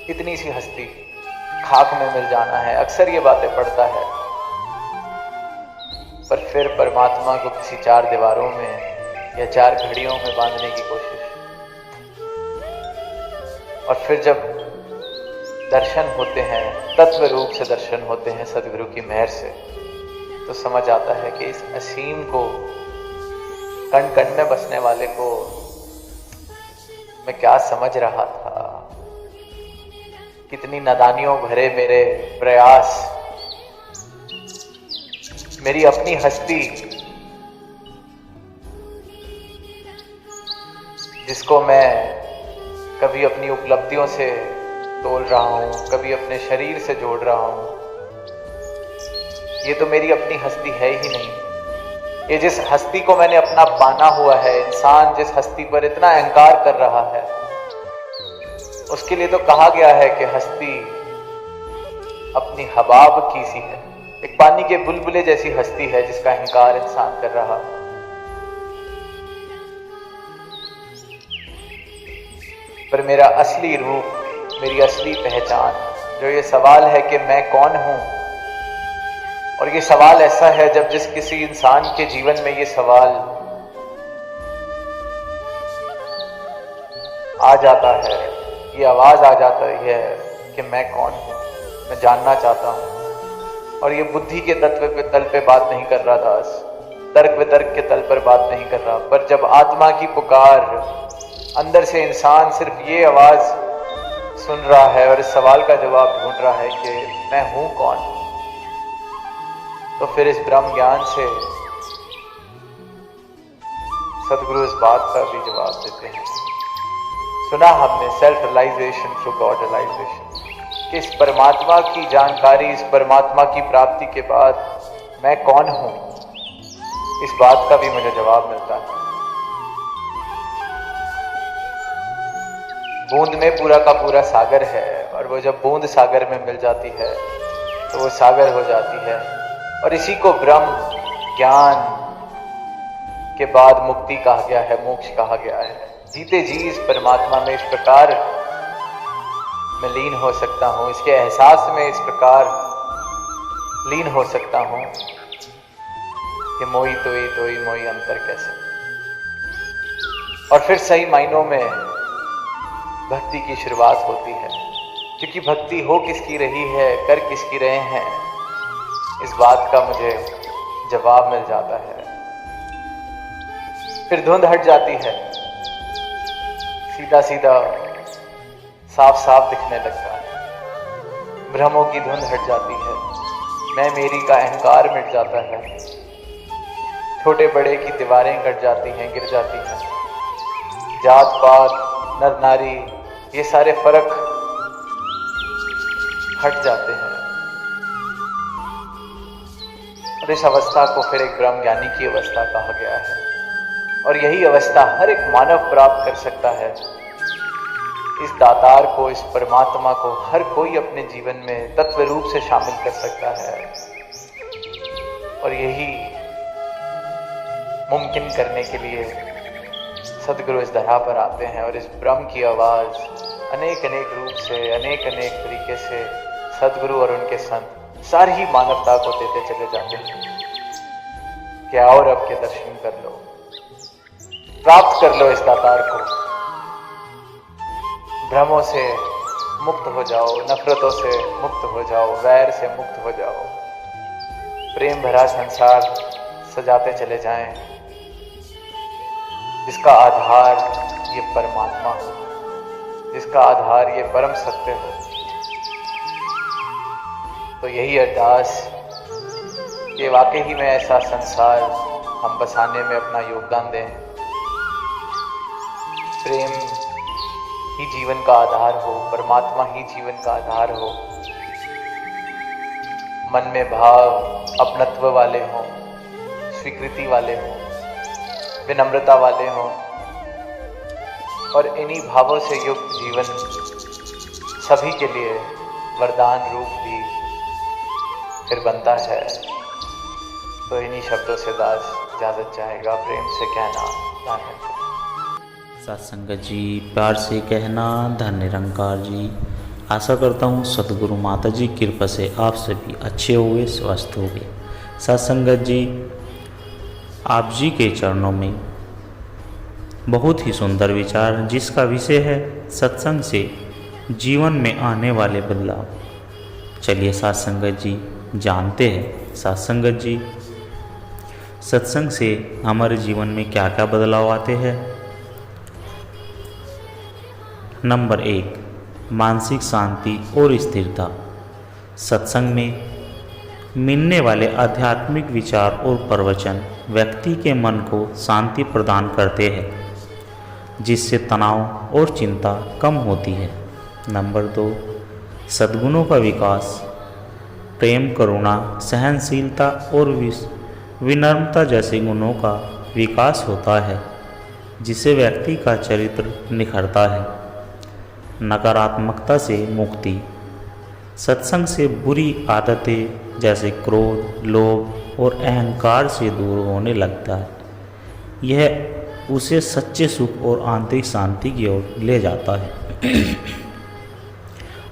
इतनी सी हस्ती, खाक में मिल जाना है। अक्सर ये बातें पढ़ता है, पर फिर परमात्मा को किसी चार दीवारों में या चार घड़ियों में बांधने की कोशिश। और फिर जब दर्शन होते हैं, तत्व रूप से दर्शन होते हैं सदगुरु की मेहर से, तो समझ आता है कि इस असीम को, कण कण में बसने वाले को मैं क्या समझ रहा था। कितनी नादानियों भरे मेरे प्रयास, मेरी अपनी हस्ती, जिसको मैं कभी अपनी उपलब्धियों से तोल रहा हूं, कभी अपने शरीर से जोड़ रहा हूं, ये तो मेरी अपनी हस्ती है ही नहीं। ये जिस हस्ती को मैंने अपना पाना हुआ है, इंसान जिस हस्ती पर इतना अहंकार कर रहा है, उसके लिए तो कहा गया है कि हस्ती अपनी हबाब की सी है, एक पानी के बुलबुले जैसी हस्ती है जिसका अहंकार इंसान कर रहा है। पर मेरा असली रूप, मेरी असली पहचान, जो ये सवाल है कि मैं कौन हूं, और ये सवाल ऐसा है जब जिस किसी इंसान के जीवन में ये सवाल आ जाता है, ये आवाज आ जाता है कि मैं कौन हूं, मैं जानना चाहता हूं। और ये बुद्धि के तत्व पे तल पे बात नहीं कर रहा दास, तर्क वितर्क के तल पर बात नहीं कर रहा, पर जब आत्मा की पुकार, अंदर से इंसान सिर्फ ये आवाज सुन रहा है और इस सवाल का जवाब ढूंढ रहा है कि मैं हूं कौन, तो फिर इस ब्रह्म ज्ञान से सदगुरु इस बात का भी जवाब देते हैं। सुना हमने self realization through god realization, कि इस परमात्मा की जानकारी, इस परमात्मा की प्राप्ति के बाद मैं कौन हूं, इस बात का भी मुझे जवाब मिलता है। बूंद में पूरा का पूरा सागर है, और वो जब बूंद सागर में मिल जाती है तो वो सागर हो जाती है। और इसी को ब्रह्म ज्ञान के बाद मुक्ति कहा गया है, मोक्ष कहा गया है। जीते जी इस परमात्मा में इस प्रकार मैं लीन हो सकता हूं, इसके एहसास में इस प्रकार लीन हो सकता हूं कि मोई तोई तोई मोई अंतर कैसे। और फिर सही मायनों में भक्ति की शुरुआत होती है, क्योंकि भक्ति हो किसकी रही है, कर किसकी रहे हैं, इस बात का मुझे जवाब मिल जाता है। फिर धुंध हट जाती है, सीधा सीधा साफ साफ दिखने लगता है, भ्रमों की धुंध हट जाती है, मैं मेरी का अहंकार मिट जाता है, छोटे बड़े की दीवारें कट जाती हैं, गिर जाती हैं, जात पात नर नारी ये सारे फर्क हट जाते हैं। और इस अवस्था को फिर एक ब्रह्म ज्ञानी की अवस्था कहा गया है, और यही अवस्था हर एक मानव प्राप्त कर सकता है। इस दातार को, इस परमात्मा को हर कोई अपने जीवन में तत्व रूप से शामिल कर सकता है, और यही मुमकिन करने के लिए सदगुरु इस धरा पर आते हैं, और इस ब्रह्म की आवाज अनेक अनेक रूप से, अनेक अनेक तरीके से सदगुरु और उनके संत सारी ही मानवता को देते चले जाते हैं कि और अब के दर्शन कर लो, प्राप्त कर लो इस दातार को, भ्रमों से मुक्त हो जाओ, नफरतों से मुक्त हो जाओ, वैर से मुक्त हो जाओ, प्रेम भरा संसार सजाते चले जाएं, जिसका आधार ये परमात्मा हो, जिसका आधार ये परम सत्य हो। तो यही अरदास कि वाकई ही में ऐसा संसार हम बसाने में अपना योगदान दें, प्रेम ही जीवन का आधार हो, परमात्मा ही जीवन का आधार हो, मन में भाव अपनत्व वाले हों, स्वीकृति वाले हों, विनम्रता वाले हों, और इन्हीं भावों से युक्त जीवन सभी के लिए वरदान रूप भी फिर बनता है। तो इन्हीं शब्दों से दास इजाजत चाहेगा, प्रेम से कहना धन्य। सत्संगत जी, प्यार से कहना धन्य निरंकार जी। आशा करता हूँ सतगुरु माता जी की कृपा से आप सभी अच्छे होंगे, स्वस्थ होंगे। सत्संगत जी, आप जी के चरणों में बहुत ही सुंदर विचार, जिसका विषय है सत्संग से जीवन में आने वाले बदलाव। चलिए साथ संगत जी जानते हैं साथ संगत जी सत्संग से हमारे जीवन में क्या क्या बदलाव आते हैं। नंबर 1, मानसिक शांति और स्थिरता। सत्संग में मिलने वाले आध्यात्मिक विचार और प्रवचन व्यक्ति के मन को शांति प्रदान करते हैं, जिससे तनाव और चिंता कम होती है। नंबर 2, सद्गुणों का विकास। प्रेम, करुणा, सहनशीलता और विनम्रता जैसे गुणों का विकास होता है, जिससे व्यक्ति का चरित्र निखरता है। नकारात्मकता से मुक्ति। सत्संग से बुरी आदतें जैसे क्रोध, लोभ और अहंकार से दूर होने लगता है। यह उसे सच्चे सुख और आंतरिक शांति की ओर ले जाता है।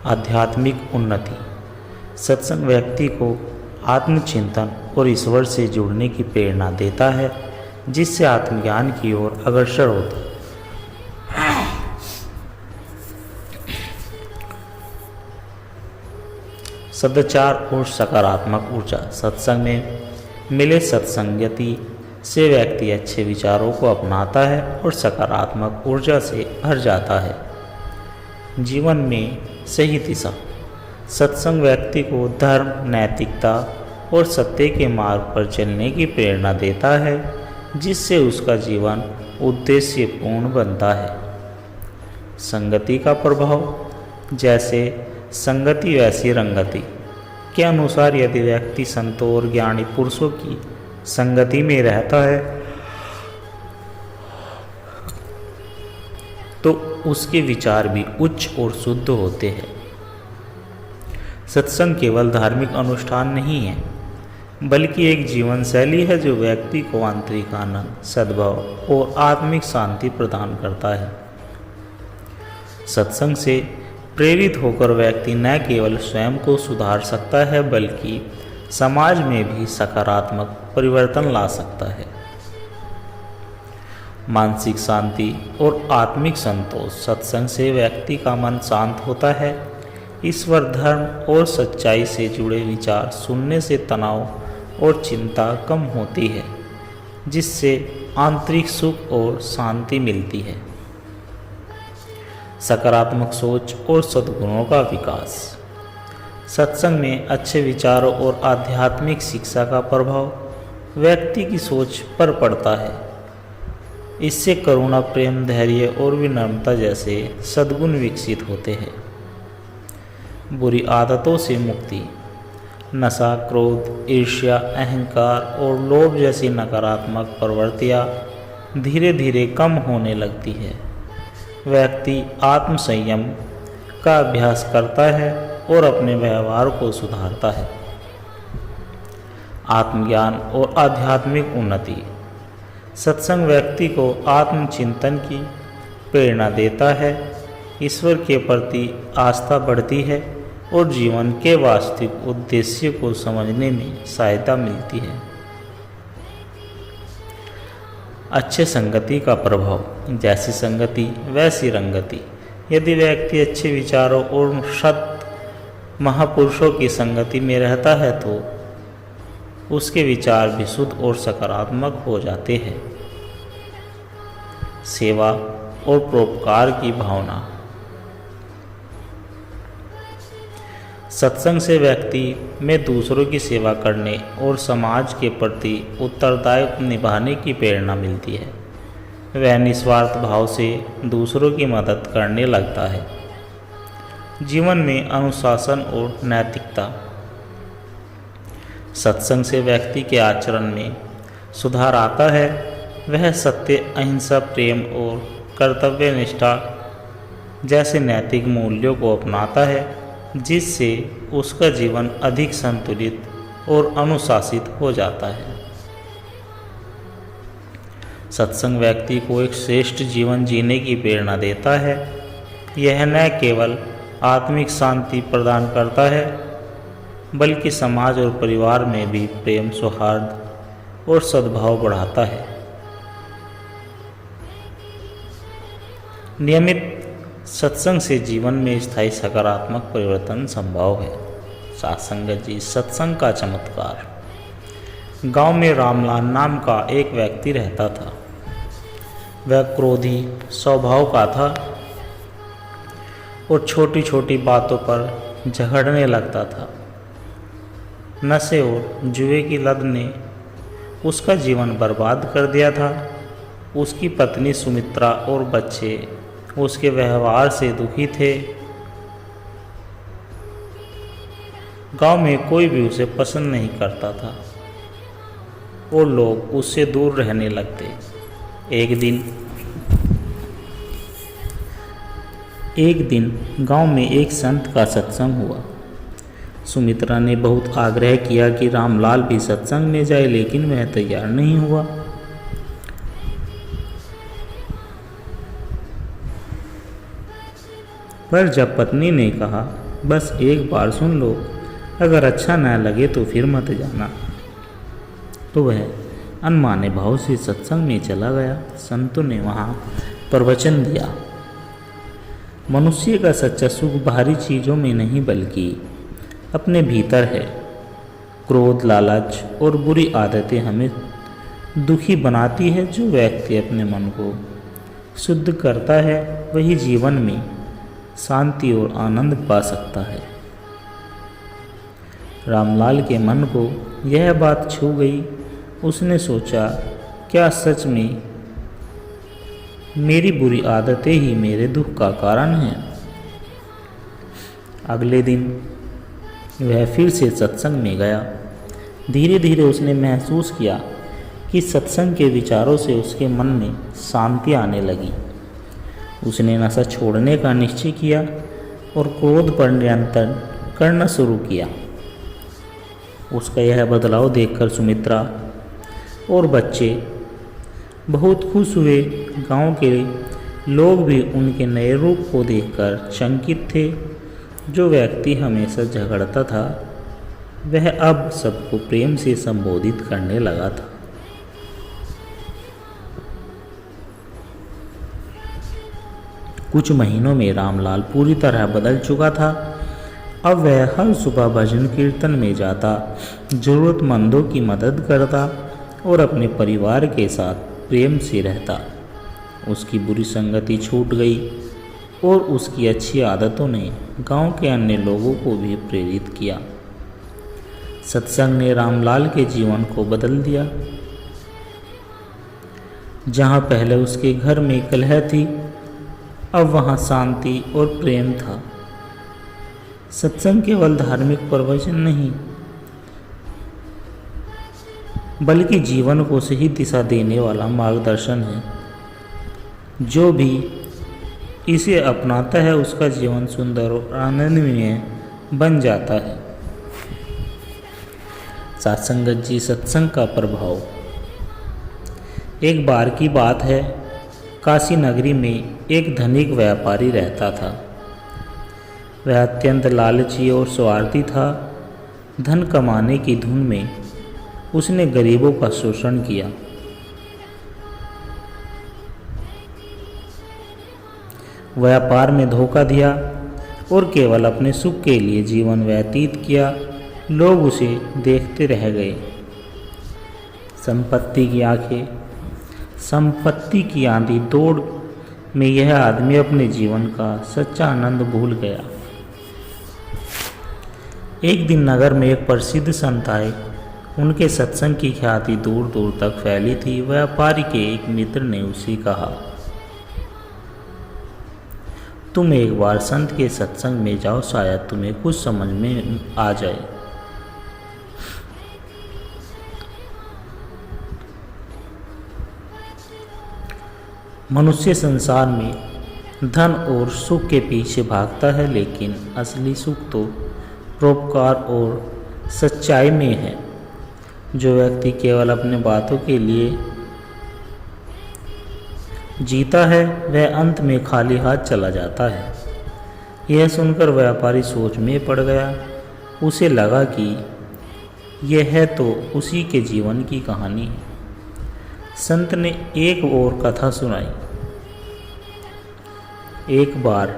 आध्यात्मिक उन्नति। सत्संग व्यक्ति को आत्मचिंतन और ईश्वर से जुड़ने की प्रेरणा देता है, जिससे आत्मज्ञान की ओर अग्रसर होता है। सदाचार और सकारात्मक ऊर्जा। सत्संग में मिले सत्संगति से व्यक्ति अच्छे विचारों को अपनाता है और सकारात्मक ऊर्जा से भर जाता है। जीवन में सही दिशा। सत्संग व्यक्ति को धर्म, नैतिकता और सत्य के मार्ग पर चलने की प्रेरणा देता है, जिससे उसका जीवन उद्देश्यपूर्ण बनता है। संगति का प्रभाव। जैसे संगति वैसी रंगति के अनुसार यदि व्यक्ति संतों और ज्ञानी पुरुषों की संगति में रहता है तो उसके विचार भी उच्च और शुद्ध होते हैं। सत्संग केवल धार्मिक अनुष्ठान नहीं है, बल्कि एक जीवन शैली है जो व्यक्ति को आंतरिक आनंद, सद्भाव और आत्मिक शांति प्रदान करता है। सत्संग से प्रेरित होकर व्यक्ति न केवल स्वयं को सुधार सकता है, बल्कि समाज में भी सकारात्मक परिवर्तन ला सकता है। मानसिक शांति और आत्मिक संतोष। सत्संग से व्यक्ति का मन शांत होता है। ईश्वर, धर्म और सच्चाई से जुड़े विचार सुनने से तनाव और चिंता कम होती है, जिससे आंतरिक सुख और शांति मिलती है। सकारात्मक सोच और सद्गुणों का विकास। सत्संग में अच्छे विचारों और आध्यात्मिक शिक्षा का प्रभाव व्यक्ति की सोच पर पड़ता है। इससे करुणा, प्रेम, धैर्य और विनम्रता जैसे सद्गुण विकसित होते हैं। बुरी आदतों से मुक्ति। नशा, क्रोध, ईर्ष्या, अहंकार और लोभ जैसी नकारात्मक प्रवृत्तियाँ धीरे धीरे कम होने लगती है। व्यक्ति आत्मसंयम का अभ्यास करता है और अपने व्यवहार को सुधारता है। आत्मज्ञान और आध्यात्मिक उन्नति। सत्संग व्यक्ति को आत्मचिंतन की प्रेरणा देता है। ईश्वर के प्रति आस्था बढ़ती है और जीवन के वास्तविक उद्देश्य को समझने में सहायता मिलती है। अच्छे संगति का प्रभाव। जैसी संगति वैसी रंगति। यदि व्यक्ति अच्छे विचारों और सत महापुरुषों की संगति में रहता है तो उसके विचार भी शुद्ध और सकारात्मक हो जाते हैं। सेवा और परोपकार की भावना। सत्संग से व्यक्ति में दूसरों की सेवा करने और समाज के प्रति उत्तरदायित्व निभाने की प्रेरणा मिलती है। वह निस्वार्थ भाव से दूसरों की मदद करने लगता है। जीवन में अनुशासन और नैतिकता। सत्संग से व्यक्ति के आचरण में सुधार आता है। वह सत्य, अहिंसा, प्रेम और कर्तव्य निष्ठा जैसे नैतिक मूल्यों को अपनाता है, जिससे उसका जीवन अधिक संतुलित और अनुशासित हो जाता है। सत्संग व्यक्ति को एक श्रेष्ठ जीवन जीने की प्रेरणा देता है। यह न केवल आत्मिक शांति प्रदान करता है, बल्कि समाज और परिवार में भी प्रेम, सौहार्द और सद्भाव बढ़ाता है। नियमित सत्संग से जीवन में स्थायी सकारात्मक परिवर्तन संभव है। साथ संगत जी, सत्संग का चमत्कार। गांव में रामलाल नाम का एक व्यक्ति रहता था। वह क्रोधी स्वभाव का था और छोटी छोटी बातों पर झगड़ने लगता था। नशे और जुए की लत ने उसका जीवन बर्बाद कर दिया था। उसकी पत्नी सुमित्रा और बच्चे उसके व्यवहार से दुखी थे। गांव में कोई भी उसे पसंद नहीं करता था और लोग उससे दूर रहने लगते। एक दिन गांव में एक संत का सत्संग हुआ। सुमित्रा ने बहुत आग्रह किया कि रामलाल भी सत्संग में जाए, लेकिन वह तैयार नहीं हुआ। पर जब पत्नी ने कहा, बस एक बार सुन लो, अगर अच्छा न लगे तो फिर मत जाना, तो वह अनमाने भाव से सत्संग में चला गया। संतों ने वहाँ प्रवचन दिया, मनुष्य का सच्चा सुख बाहरी चीज़ों में नहीं बल्कि अपने भीतर है। क्रोध, लालच और बुरी आदतें हमें दुखी बनाती है। जो व्यक्ति अपने मन को शुद्ध करता है वही जीवन में शांति और आनंद पा सकता है। रामलाल के मन को यह बात छू गई। उसने सोचा, क्या सच में मेरी बुरी आदतें ही मेरे दुख का कारण हैं? अगले दिन वह फिर से सत्संग में गया। धीरे धीरे उसने महसूस किया कि सत्संग के विचारों से उसके मन में शांति आने लगी। उसने नशा छोड़ने का निश्चय किया और क्रोध पर नियंत्रण करना शुरू किया। उसका यह बदलाव देखकर सुमित्रा और बच्चे बहुत खुश हुए। गांव के लोग भी उनके नए रूप को देखकर शंकित थे। जो व्यक्ति हमेशा झगड़ता था वह अब सबको प्रेम से संबोधित करने लगा था। कुछ महीनों में रामलाल पूरी तरह बदल चुका था। अब वह हर सुबह भजन कीर्तन में जाता, जरूरतमंदों की मदद करता और अपने परिवार के साथ प्रेम से रहता। उसकी बुरी संगति छूट गई और उसकी अच्छी आदतों ने गांव के अन्य लोगों को भी प्रेरित किया। सत्संग ने रामलाल के जीवन को बदल दिया। जहां पहले उसके घर में कलह थी, अब वहां शांति और प्रेम था। सत्संग केवल धार्मिक प्रवचन नहीं बल्कि जीवन को सही दिशा देने वाला मार्गदर्शन है। जो भी इसे अपनाता है उसका जीवन सुंदर और आनंदमय बन जाता है। सत्संगत जी, सत्संग का प्रभाव। एक बार की बात है, काशी नगरी में एक धनिक व्यापारी रहता था। वह अत्यंत लालची और स्वार्थी था। धन कमाने की धुन में उसने गरीबों का शोषण किया। व्यापार में धोखा दिया और केवल अपने सुख के लिए जीवन व्यतीत किया। लोग उसे देखते रह गए। संपत्ति की आंधी दौड़ में यह आदमी अपने जीवन का सच्चा आनंद भूल गया। एक दिन नगर में एक प्रसिद्ध संत आए। उनके सत्संग की ख्याति दूर दूर तक फैली थी। व्यापारी के एक मित्र ने उसे कहा, तुम एक बार संत के सत्संग में जाओ, शायद तुम्हें कुछ समझ में आ जाए। मनुष्य संसार में धन और सुख के पीछे भागता है, लेकिन असली सुख तो परोपकार और सच्चाई में है। जो व्यक्ति केवल अपने बातों के लिए जीता है वह अंत में खाली हाथ चला जाता है। यह सुनकर व्यापारी सोच में पड़ गया। उसे लगा कि यह है तो उसी के जीवन की कहानी है। संत ने एक और कथा सुनाई। एक बार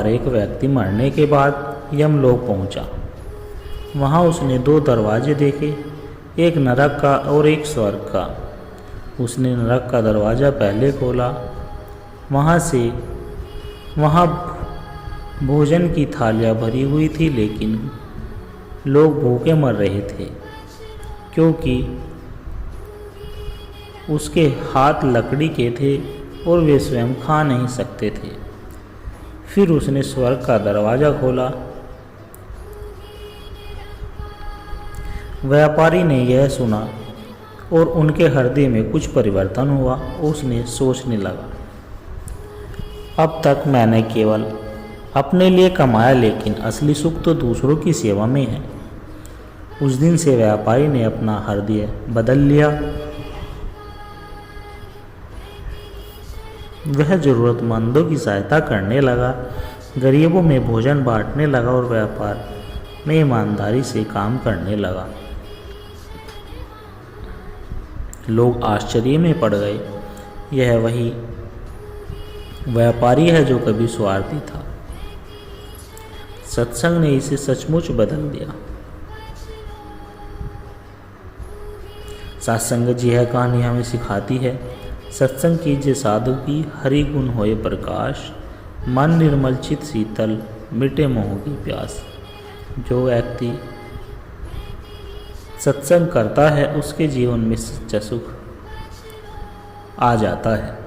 एक व्यक्ति मरने के बाद यमलोक पहुंचा। वहां उसने 2 दरवाजे देखे, एक नरक का और एक स्वर्ग का। उसने नरक का दरवाज़ा पहले खोला। वहाँ भोजन की थालियाँ भरी हुई थी, लेकिन लोग भूखे मर रहे थे क्योंकि उसके हाथ लकड़ी के थे और वे स्वयं खा नहीं सकते थे। फिर उसने स्वर्ग का दरवाज़ा खोला। व्यापारी ने यह सुना और उनके हृदय में कुछ परिवर्तन हुआ। उसने सोचने लगा, अब तक मैंने केवल अपने लिए कमाया, लेकिन असली सुख तो दूसरों की सेवा में है। उस दिन से व्यापारी ने अपना हृदय बदल लिया। वह ज़रूरतमंदों की सहायता करने लगा, गरीबों में भोजन बांटने लगा और व्यापार में ईमानदारी से काम करने लगा। लोग आश्चर्य में पड़ गए। यह वही व्यापारी है जो कभी स्वार्थी था। सत्संग ने इसे सचमुच बदल दिया। सत्संग जी यह कहानी हमें सिखाती है, सत्संग कीजिए साधु की, हरि गुण होए प्रकाश, मन निर्मल चित शीतल, मिटे मोह की प्यास। जो व्यक्ति सत्संग करता है उसके जीवन में सच्चा सुख आ जाता है।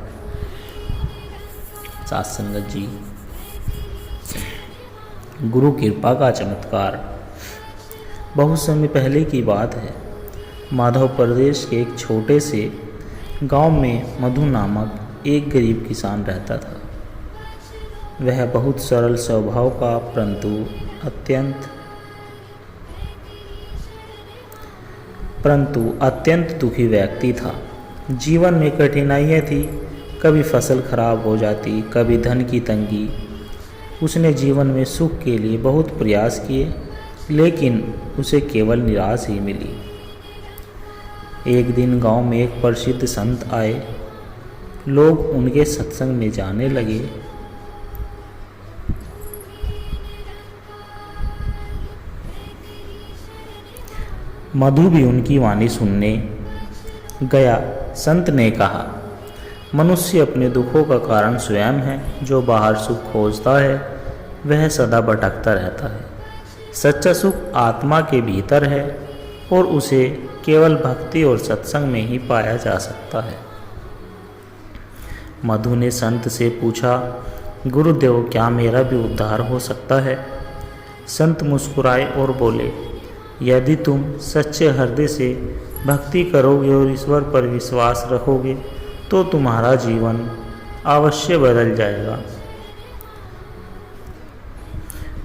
सत्संग जी गुरु कृपा का चमत्कार। बहुत समय पहले की बात है। माधव प्रदेश के एक छोटे से गांव में मधु नामक एक गरीब किसान रहता था। वह बहुत सरल स्वभाव का परंतु अत्यंत दुखी व्यक्ति था। जीवन में कठिनाइयाँ थी, कभी फसल खराब हो जाती, कभी धन की तंगी। उसने जीवन में सुख के लिए बहुत प्रयास किए, लेकिन उसे केवल निराश ही मिली। एक दिन गांव में एक प्रसिद्ध संत आए। लोग उनके सत्संग में जाने लगे। मधु भी उनकी वाणी सुनने गया। संत ने कहा, मनुष्य अपने दुखों का कारण स्वयं है। जो बाहर सुख खोजता है वह सदा भटकता रहता है। सच्चा सुख आत्मा के भीतर है और उसे केवल भक्ति और सत्संग में ही पाया जा सकता है। मधु ने संत से पूछा, गुरुदेव क्या मेरा भी उद्धार हो सकता है? संत मुस्कुराए और बोले, यदि तुम सच्चे हृदय से भक्ति करोगे और ईश्वर पर विश्वास रखोगे तो तुम्हारा जीवन अवश्य बदल जाएगा।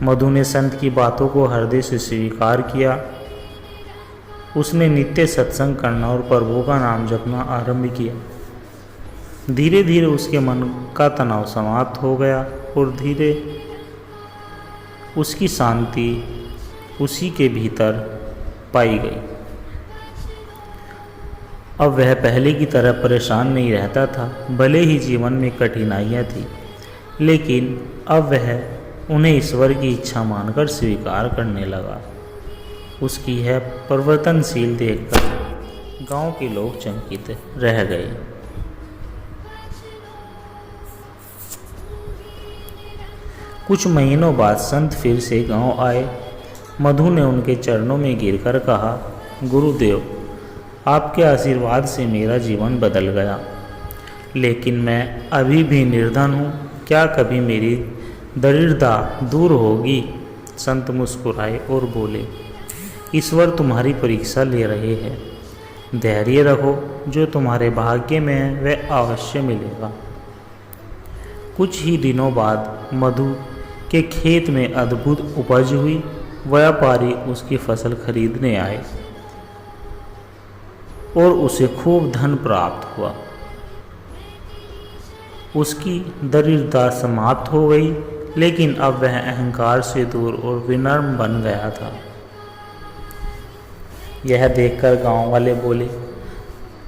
मधु ने संत की बातों को हृदय से स्वीकार किया। उसने नित्य सत्संग करना और प्रभु का नाम जपना आरंभ किया। धीरे धीरे उसके मन का तनाव समाप्त हो गया और धीरे उसकी शांति उसी के भीतर पाई गई। अब वह पहले की तरह परेशान नहीं रहता था। भले ही जीवन में कठिनाइयाँ थी, लेकिन अब वह उन्हें ईश्वर की इच्छा मानकर स्वीकार करने लगा। उसकी यह परिवर्तनशील देखकर गांव के लोग चकित रह गए। कुछ महीनों बाद संत फिर से गांव आए। मधु ने उनके चरणों में गिरकर कहा, गुरुदेव आपके आशीर्वाद से मेरा जीवन बदल गया, लेकिन मैं अभी भी निर्धन हूँ। क्या कभी मेरी दरिद्रता दूर होगी? संत मुस्कुराए और बोले, ईश्वर तुम्हारी परीक्षा ले रहे हैं। धैर्य रखो, जो तुम्हारे भाग्य में है वह अवश्य मिलेगा। कुछ ही दिनों बाद मधु के खेत में अद्भुत उपज हुई। व्यापारी उसकी फसल खरीदने आए और उसे खूब धन प्राप्त हुआ। उसकी दरिद्रता समाप्त हो गई, लेकिन अब वह अहंकार से दूर और विनम्र बन गया था। यह देखकर गांव वाले बोले,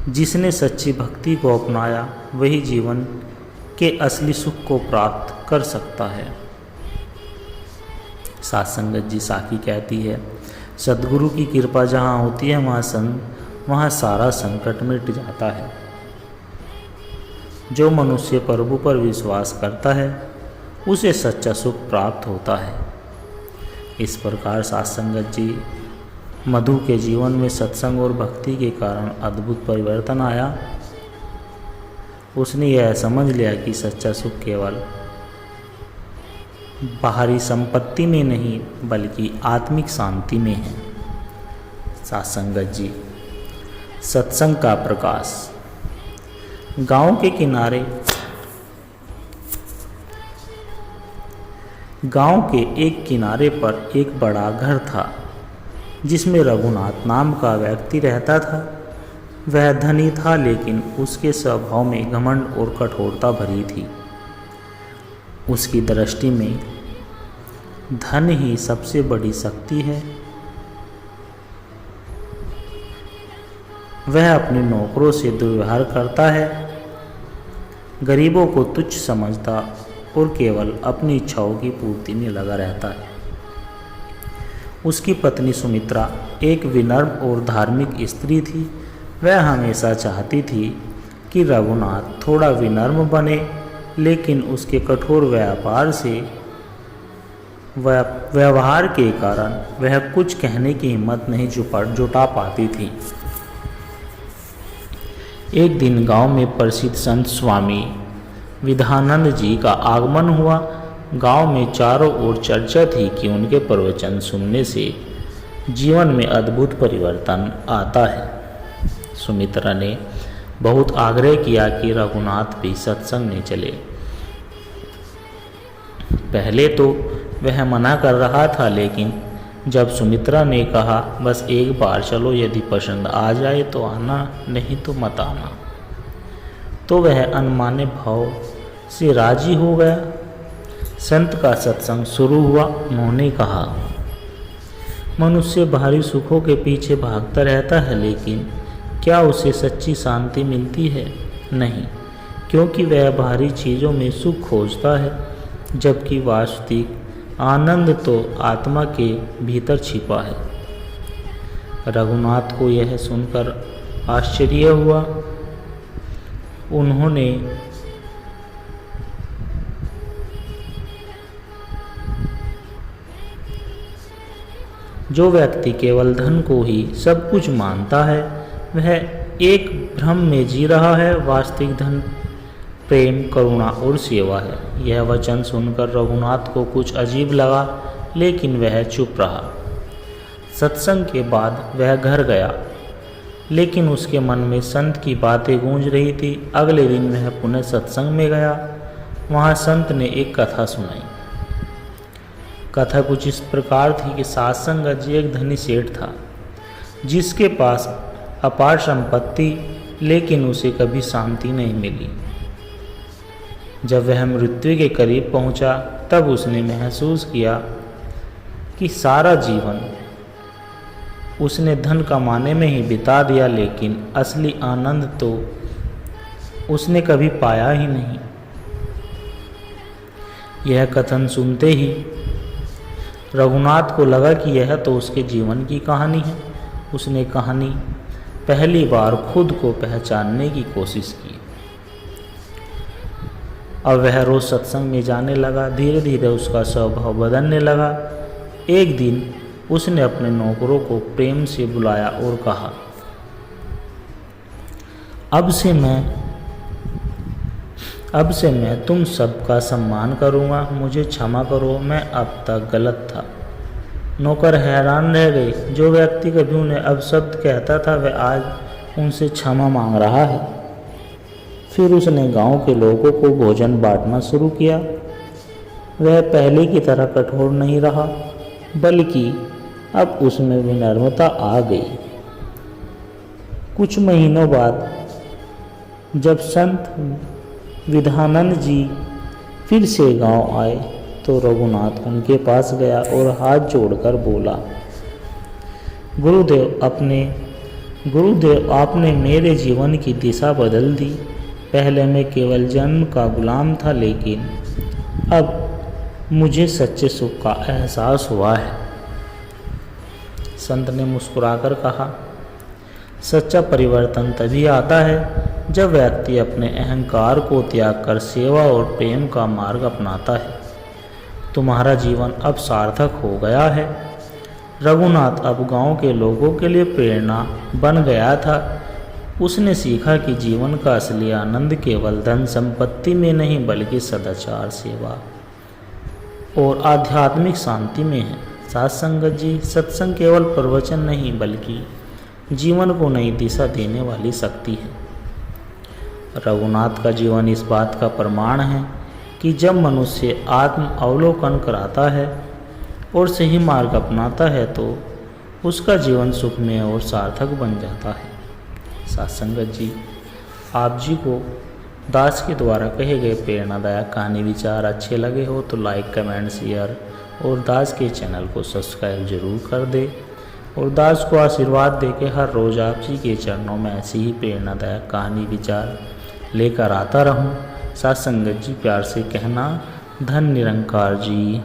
जिसने सच्ची भक्ति को अपनाया वही जीवन के असली सुख को प्राप्त कर सकता है। साथ संगत जी साखी कहती है, सद्गुरु की कृपा जहाँ होती है वहाँ सारा संकट मिट जाता है। जो मनुष्य प्रभु पर विश्वास करता है उसे सच्चा सुख प्राप्त होता है। इस प्रकार साथ संगत जी मधु के जीवन में सत्संग और भक्ति के कारण अद्भुत परिवर्तन आया। उसने यह समझ लिया कि सच्चा सुख केवल बाहरी संपत्ति में नहीं बल्कि आत्मिक शांति में है। साथ संगत जी सत्संग का प्रकाश। गांव के एक किनारे पर एक बड़ा घर था जिसमें रघुनाथ नाम का व्यक्ति रहता था। वह धनी था लेकिन उसके स्वभाव में घमंड और कठोरता भरी थी। उसकी दृष्टि में धन ही सबसे बड़ी शक्ति है। वह अपने नौकरों से दुर्व्यवहार करता है, गरीबों को तुच्छ समझता और केवल अपनी इच्छाओं की पूर्ति में लगा रहता है। उसकी पत्नी सुमित्रा एक विनम्र और धार्मिक स्त्री थी। वह हमेशा चाहती थी कि रघुनाथ थोड़ा विनम्र बने, लेकिन उसके कठोर व्यवहार के कारण वह कुछ कहने की हिम्मत नहीं जुटा पाती थी। एक दिन गांव में प्रसिद्ध संत स्वामी विधानंद जी का आगमन हुआ। गांव में चारों ओर चर्चा थी कि उनके प्रवचन सुनने से जीवन में अद्भुत परिवर्तन आता है। सुमित्रा ने बहुत आग्रह किया कि रघुनाथ भी सत्संग में चले। पहले तो वह मना कर रहा था, लेकिन जब सुमित्रा ने कहा बस एक बार चलो, यदि पसंद आ जाए तो आना, नहीं तो मत आना, तो वह अनमाने भाव से राजी हो गया। संत का सत्संग शुरू हुआ। उन्होंने कहा, मनुष्य बाहरी सुखों के पीछे भागता रहता है, लेकिन क्या उसे सच्ची शांति मिलती है? नहीं, क्योंकि वह बाहरी चीज़ों में सुख खोजता है, जबकि वास्तविक आनंद तो आत्मा के भीतर छिपा है। रघुनाथ को यह सुनकर आश्चर्य हुआ। उन्होंने जो व्यक्ति केवल धन को ही सब कुछ मानता है वह एक भ्रम में जी रहा है। वास्तविक धन प्रेम, करुणा और सेवा है। यह वचन सुनकर रघुनाथ को कुछ अजीब लगा, लेकिन वह चुप रहा। सत्संग के बाद वह घर गया, लेकिन उसके मन में संत की बातें गूंज रही थी। अगले दिन वह पुनः सत्संग में गया। वहाँ संत ने एक कथा सुनाई। कथा कुछ इस प्रकार थी कि सत्संग जी एक धनी सेठ था, जिसके पास अपार संपत्ति, लेकिन उसे कभी शांति नहीं मिली। जब वह मृत्यु के करीब पहुंचा, तब उसने महसूस किया कि सारा जीवन उसने धन कमाने में ही बिता दिया, लेकिन असली आनंद तो उसने कभी पाया ही नहीं। यह कथन सुनते ही रघुनाथ को लगा कि यह तो उसके जीवन की कहानी है। उसने कहानी पहली बार खुद को पहचानने की कोशिश की। अब वह रोज सत्संग में जाने लगा। धीरे धीरे उसका स्वभाव बदलने लगा। एक दिन उसने अपने नौकरों को प्रेम से बुलाया और कहा, अब से मैं तुम सबका सम्मान करूंगा। मुझे क्षमा करो, मैं अब तक गलत था। नौकर हैरान रह गए। जो व्यक्ति कभी उन्हें अपशब्द कहता था, वह आज उनसे क्षमा मांग रहा है। फिर उसने गांव के लोगों को भोजन बांटना शुरू किया। वह पहले की तरह कठोर नहीं रहा, बल्कि अब उसमें विनम्रता आ गई। कुछ महीनों बाद जब संत विधानंद जी फिर से गांव आए, तो रघुनाथ उनके पास गया और हाथ जोड़कर बोला, गुरुदेव आपने मेरे जीवन की दिशा बदल दी। पहले मैं केवल जन्म का गुलाम था, लेकिन अब मुझे सच्चे सुख का एहसास हुआ है। संत ने मुस्कुराकर कहा, सच्चा परिवर्तन तभी आता है जब व्यक्ति अपने अहंकार को त्याग कर सेवा और प्रेम का मार्ग अपनाता है। तुम्हारा जीवन अब सार्थक हो गया है। रघुनाथ अब गांव के लोगों के लिए प्रेरणा बन गया था। उसने सीखा कि जीवन का असली आनंद केवल धन संपत्ति में नहीं, बल्कि सदाचार, सेवा और आध्यात्मिक शांति में है। साथ संगत जी, सत्संग केवल प्रवचन नहीं, बल्कि जीवन को नई दिशा देने वाली शक्ति है। रघुनाथ का जीवन इस बात का प्रमाण है कि जब मनुष्य आत्म अवलोकन कराता है और सही मार्ग अपनाता है तो उसका जीवन सुखमय और सार्थक बन जाता है। सत्संगत जी, आप जी को दास के द्वारा कहे गए प्रेरणादायक कहानी विचार अच्छे लगे हो तो लाइक, कमेंट, शेयर और दास के चैनल को सब्सक्राइब जरूर कर दे और दास को आशीर्वाद दे के हर रोज़ आप जी के चरणों में ऐसी ही प्रेरणादायक कहानी विचार लेकर आता रहूं। सत्संगत जी, प्यार से कहना, धन निरंकार जी।